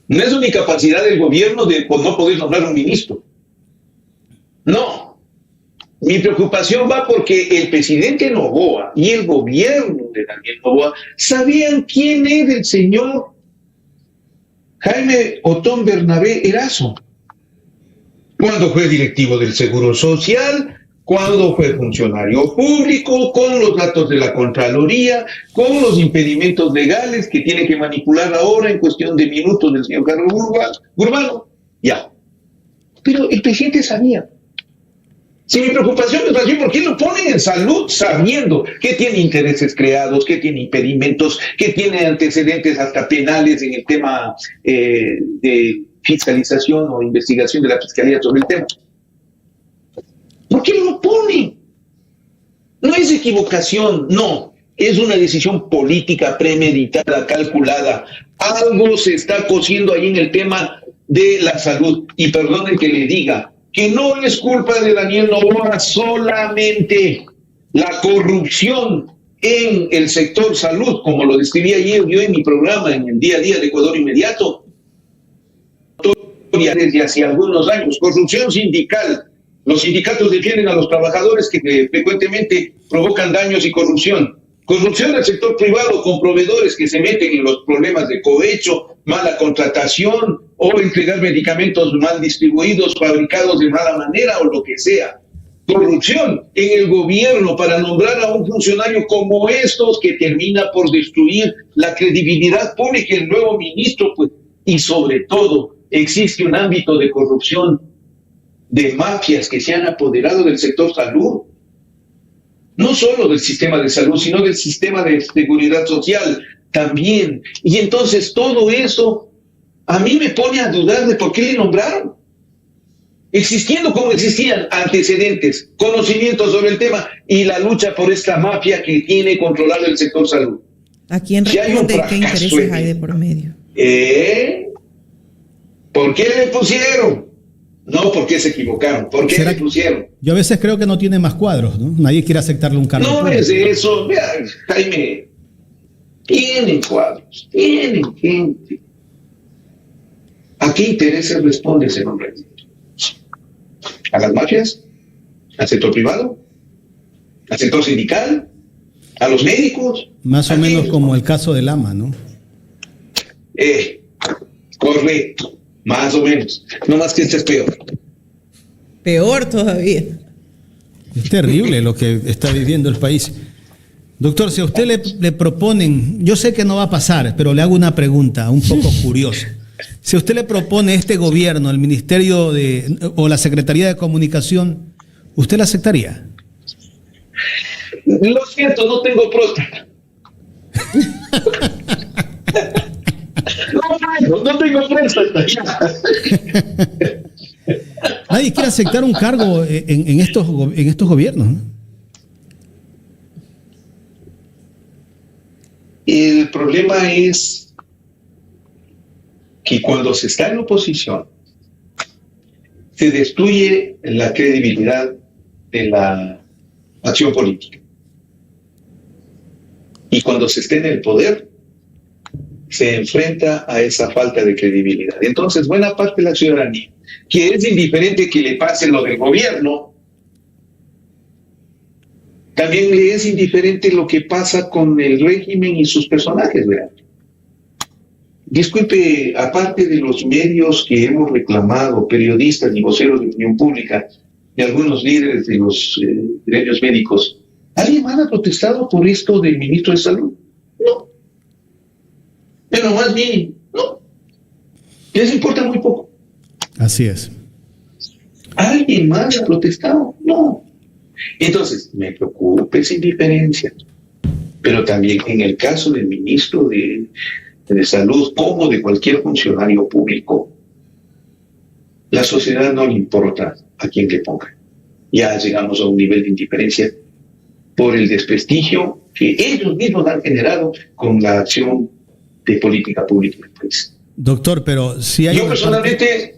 No es una incapacidad del gobierno de no poder nombrar un ministro. No. Mi preocupación va porque el presidente Noboa y el gobierno de Daniel Noboa sabían quién era el señor Jaime Otón Bernabé Erazo. Cuando fue directivo del Seguro Social, cuando fue funcionario público, con los datos de la Contraloría, con los impedimentos legales que tiene que manipular ahora en cuestión de minutos del señor Carlos Urbano. Ya. Pero el presidente sabía. Si mi preocupación es así, ¿por qué lo ponen en salud sabiendo que tiene intereses creados, que tiene impedimentos, que tiene antecedentes hasta penales en el tema de fiscalización o investigación de la Fiscalía sobre el tema? ¿Por qué lo ponen? No es equivocación, no. Es una decisión política premeditada, calculada. Algo se está cociendo ahí en el tema de la salud. Y perdone que le diga que no es culpa de Daniel Noboa solamente la corrupción en el sector salud, como lo describí ayer yo en mi programa, en el día a día de Ecuador Inmediato. Desde hace algunos años, corrupción sindical. Los sindicatos defienden a los trabajadores que frecuentemente provocan daños y corrupción. Corrupción del sector privado con proveedores que se meten en los problemas de cohecho, mala contratación o entregar medicamentos mal distribuidos, fabricados de mala manera o lo que sea. Corrupción en el gobierno para nombrar a un funcionario como estos que termina por destruir la credibilidad pública del nuevo ministro, pues, y sobre todo existe un ámbito de corrupción de mafias que se han apoderado del sector salud. No solo del sistema de salud, sino del sistema de seguridad social también. Y entonces todo eso a mí me pone a dudar de por qué le nombraron. Existiendo como existían antecedentes, conocimientos sobre el tema y la lucha por esta mafia que tiene controlado el sector salud. ¿A quién responde qué intereses hay de por medio? ¿Por qué le pusieron? No, porque se equivocaron. ¿Por qué le pusieron? Yo a veces creo que no tiene más cuadros, ¿no? Nadie quiere aceptarle un cargo. No es eso. Vea, Jaime, tienen cuadros, tienen gente. ¿A qué intereses responde ese nombre? ¿A las mafias? ¿Al sector privado? ¿Al sector sindical? ¿A los médicos? Más o menos como el caso del Lama, ¿no? Correcto. Más o menos. No más que este es peor. Peor todavía. Es terrible lo que está viviendo el país. Doctor, si a usted le proponen, yo sé que no va a pasar, pero le hago una pregunta un poco curiosa. Si a usted le propone este gobierno, el Ministerio o la Secretaría de Comunicación, ¿usted la aceptaría? Lo siento, no tengo próstata. No tengo próstata. Nadie quiere aceptar un cargo en estos gobiernos, ¿no? El problema es que cuando se está en oposición, se destruye la credibilidad de la acción política. Y cuando se esté en el poder, se enfrenta a esa falta de credibilidad. Entonces, buena parte de la ciudadanía, que es indiferente que le pase lo del gobierno, también le es indiferente lo que pasa con el régimen y sus personajes, ¿verdad? Disculpe, aparte de los medios que hemos reclamado, periodistas y voceros de opinión pública, y algunos líderes de los gremios médicos, ¿alguien más ha protestado por esto del ministro de Salud? No. Pero más bien, no. Les importa muy poco. Así es. ¿Alguien más ha protestado? No. Entonces, me preocupa esa indiferencia. Pero también en el caso del ministro de Salud, como de cualquier funcionario público, la sociedad no le importa a quién le ponga. Ya llegamos a un nivel de indiferencia por el desprestigio que ellos mismos han generado con la acción de política pública del país. Doctor, pero si hay... Yo personalmente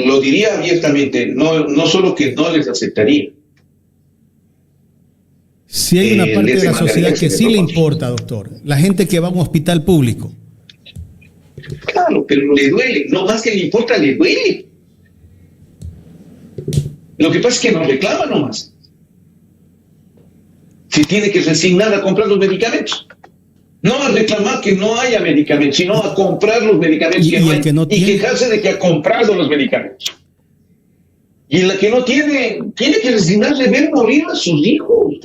lo diría abiertamente, no solo que no les aceptaría. Si hay una parte de la sociedad que sí le importa, doctor, la gente que va a un hospital público. Claro, pero le duele, no más que le importa, le duele. Lo que pasa es que nos reclama nomás. Se tiene que resignar a comprar los medicamentos. No a reclamar que no haya medicamentos, sino a comprar los medicamentos que no hay, y quejarse de que ha comprado los medicamentos. Y la que no tiene que resignarse a ver morir a sus hijos.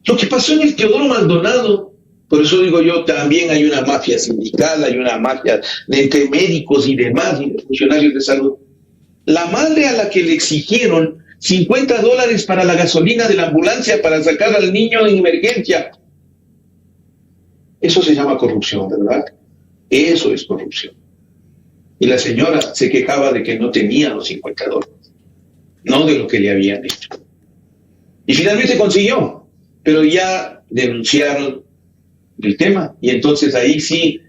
Lo que pasó en el Teodoro Maldonado, por eso digo yo, también hay una mafia sindical, hay una mafia entre médicos y demás, y funcionarios de salud. La madre a la que le exigieron $50 para la gasolina de la ambulancia para sacar al niño en emergencia. Eso se llama corrupción, ¿verdad? Eso es corrupción. Y la señora se quejaba de que no tenía los $50, no de lo que le habían hecho. Y finalmente consiguió, pero ya denunciaron el tema. Y entonces ahí sí,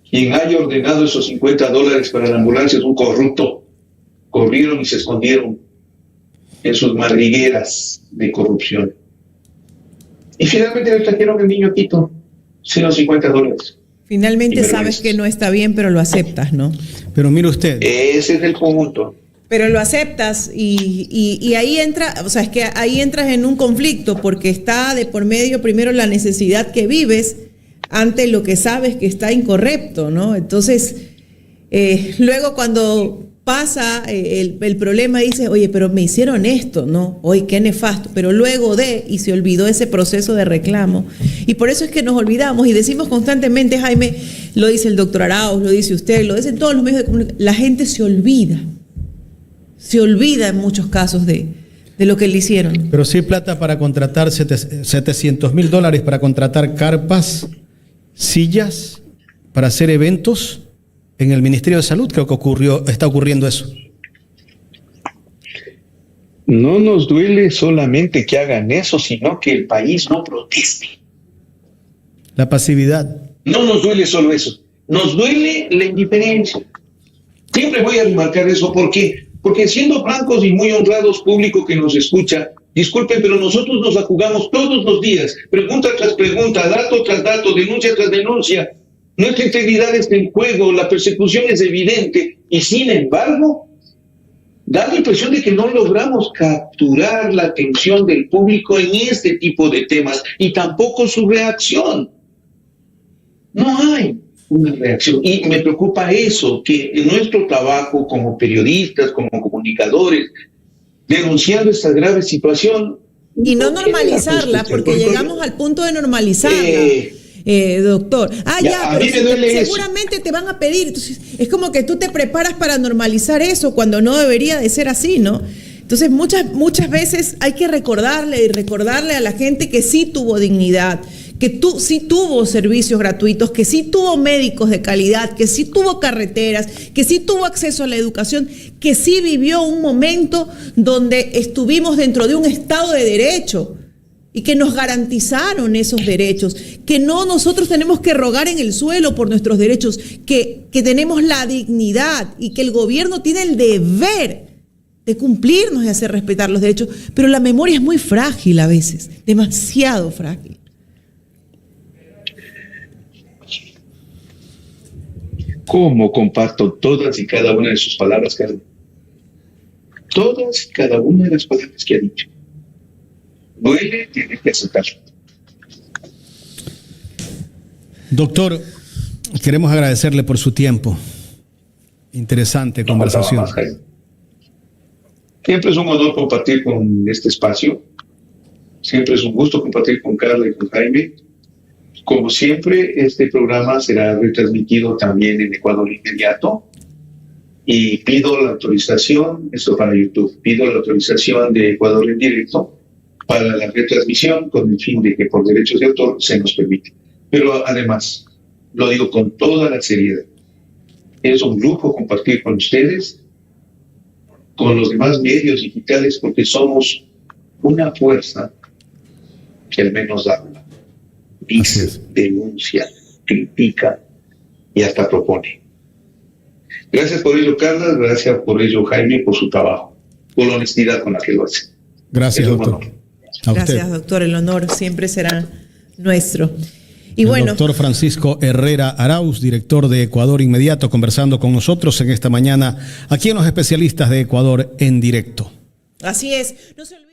quien haya ordenado esos $50 para la ambulancia es un corrupto. Corrieron y se escondieron en sus madrigueras de corrupción. Y finalmente le trajeron el niño Tito, sin los $50. Finalmente sabes que no está bien, pero lo aceptas, ¿no? Pero mire usted. Ese es el punto. Pero lo aceptas y ahí entra, o sea, es que ahí entras en un conflicto porque está de por medio primero la necesidad que vives ante lo que sabes que está incorrecto, ¿no? Entonces, luego cuando pasa el problema dices, oye, pero me hicieron esto, ¿no? Oye, qué nefasto, pero luego y se olvidó ese proceso de reclamo. Y por eso es que nos olvidamos y decimos constantemente, Jaime, lo dice el doctor Arauz, lo dice usted, lo dicen todos los medios de comunicación, la gente se olvida en muchos casos de lo que le hicieron. Pero sí plata para contratar $700,000 para contratar carpas, sillas, para hacer eventos. En el Ministerio de Salud creo que está ocurriendo eso. No nos duele solamente que hagan eso, sino que el país no proteste. La pasividad. No nos duele solo eso, nos duele la indiferencia. Siempre voy a remarcar eso, ¿por qué? Porque siendo francos y muy honrados público que nos escucha, disculpen, pero nosotros nos la jugamos todos los días, pregunta tras pregunta, dato tras dato, denuncia tras denuncia. Nuestra integridad está en juego, la persecución es evidente y sin embargo da la impresión de que no logramos capturar la atención del público en este tipo de temas y tampoco su reacción. No hay una reacción y me preocupa eso, que en nuestro trabajo como periodistas, como comunicadores, denunciando esta grave situación. Y no normalizarla, porque llegamos al punto de normalizarla. Doctor. Seguramente te van a pedir. Entonces, es como que tú te preparas para normalizar eso cuando no debería de ser así, ¿no? Entonces, muchas veces hay que recordarle a la gente que sí tuvo dignidad, que sí tuvo servicios gratuitos, que sí tuvo médicos de calidad, que sí tuvo carreteras, que sí tuvo acceso a la educación, que sí vivió un momento donde estuvimos dentro de un Estado de Derecho. y que nos garantizaron esos derechos, que no nosotros tenemos que rogar en el suelo por nuestros derechos, que tenemos la dignidad y que el gobierno tiene el deber de cumplirnos y hacer respetar los derechos, pero la memoria es muy frágil a veces, demasiado frágil. ¿Cómo comparto todas y cada una de sus palabras, Carmen? Todas y cada una de las palabras que ha dicho. Duele, tiene que aceptarlo. Doctor, queremos agradecerle por su tiempo. Interesante conversación. Siempre es un honor compartir con este espacio. Siempre es un gusto compartir con Carla y con Jaime. Como siempre, este programa será retransmitido también en Ecuador Inmediato. Y pido la autorización, esto para YouTube, pido la autorización de Ecuador en Directo para la retransmisión con el fin de que por derechos de autor se nos permite. Pero además, lo digo con toda la seriedad, es un lujo compartir con ustedes, con los demás medios digitales, porque somos una fuerza que al menos habla, dice, denuncia, critica y hasta propone. Gracias por ello, Carla, gracias por ello, Jaime, por su trabajo, por la honestidad con la que lo hace. Gracias, doctor. Gracias, doctor. El honor siempre será nuestro. Y el doctor Francisco Herrera Arauz, director de Ecuador Inmediato, conversando con nosotros en esta mañana aquí en Los Especialistas de Ecuador en Directo. Así es. No se olvide.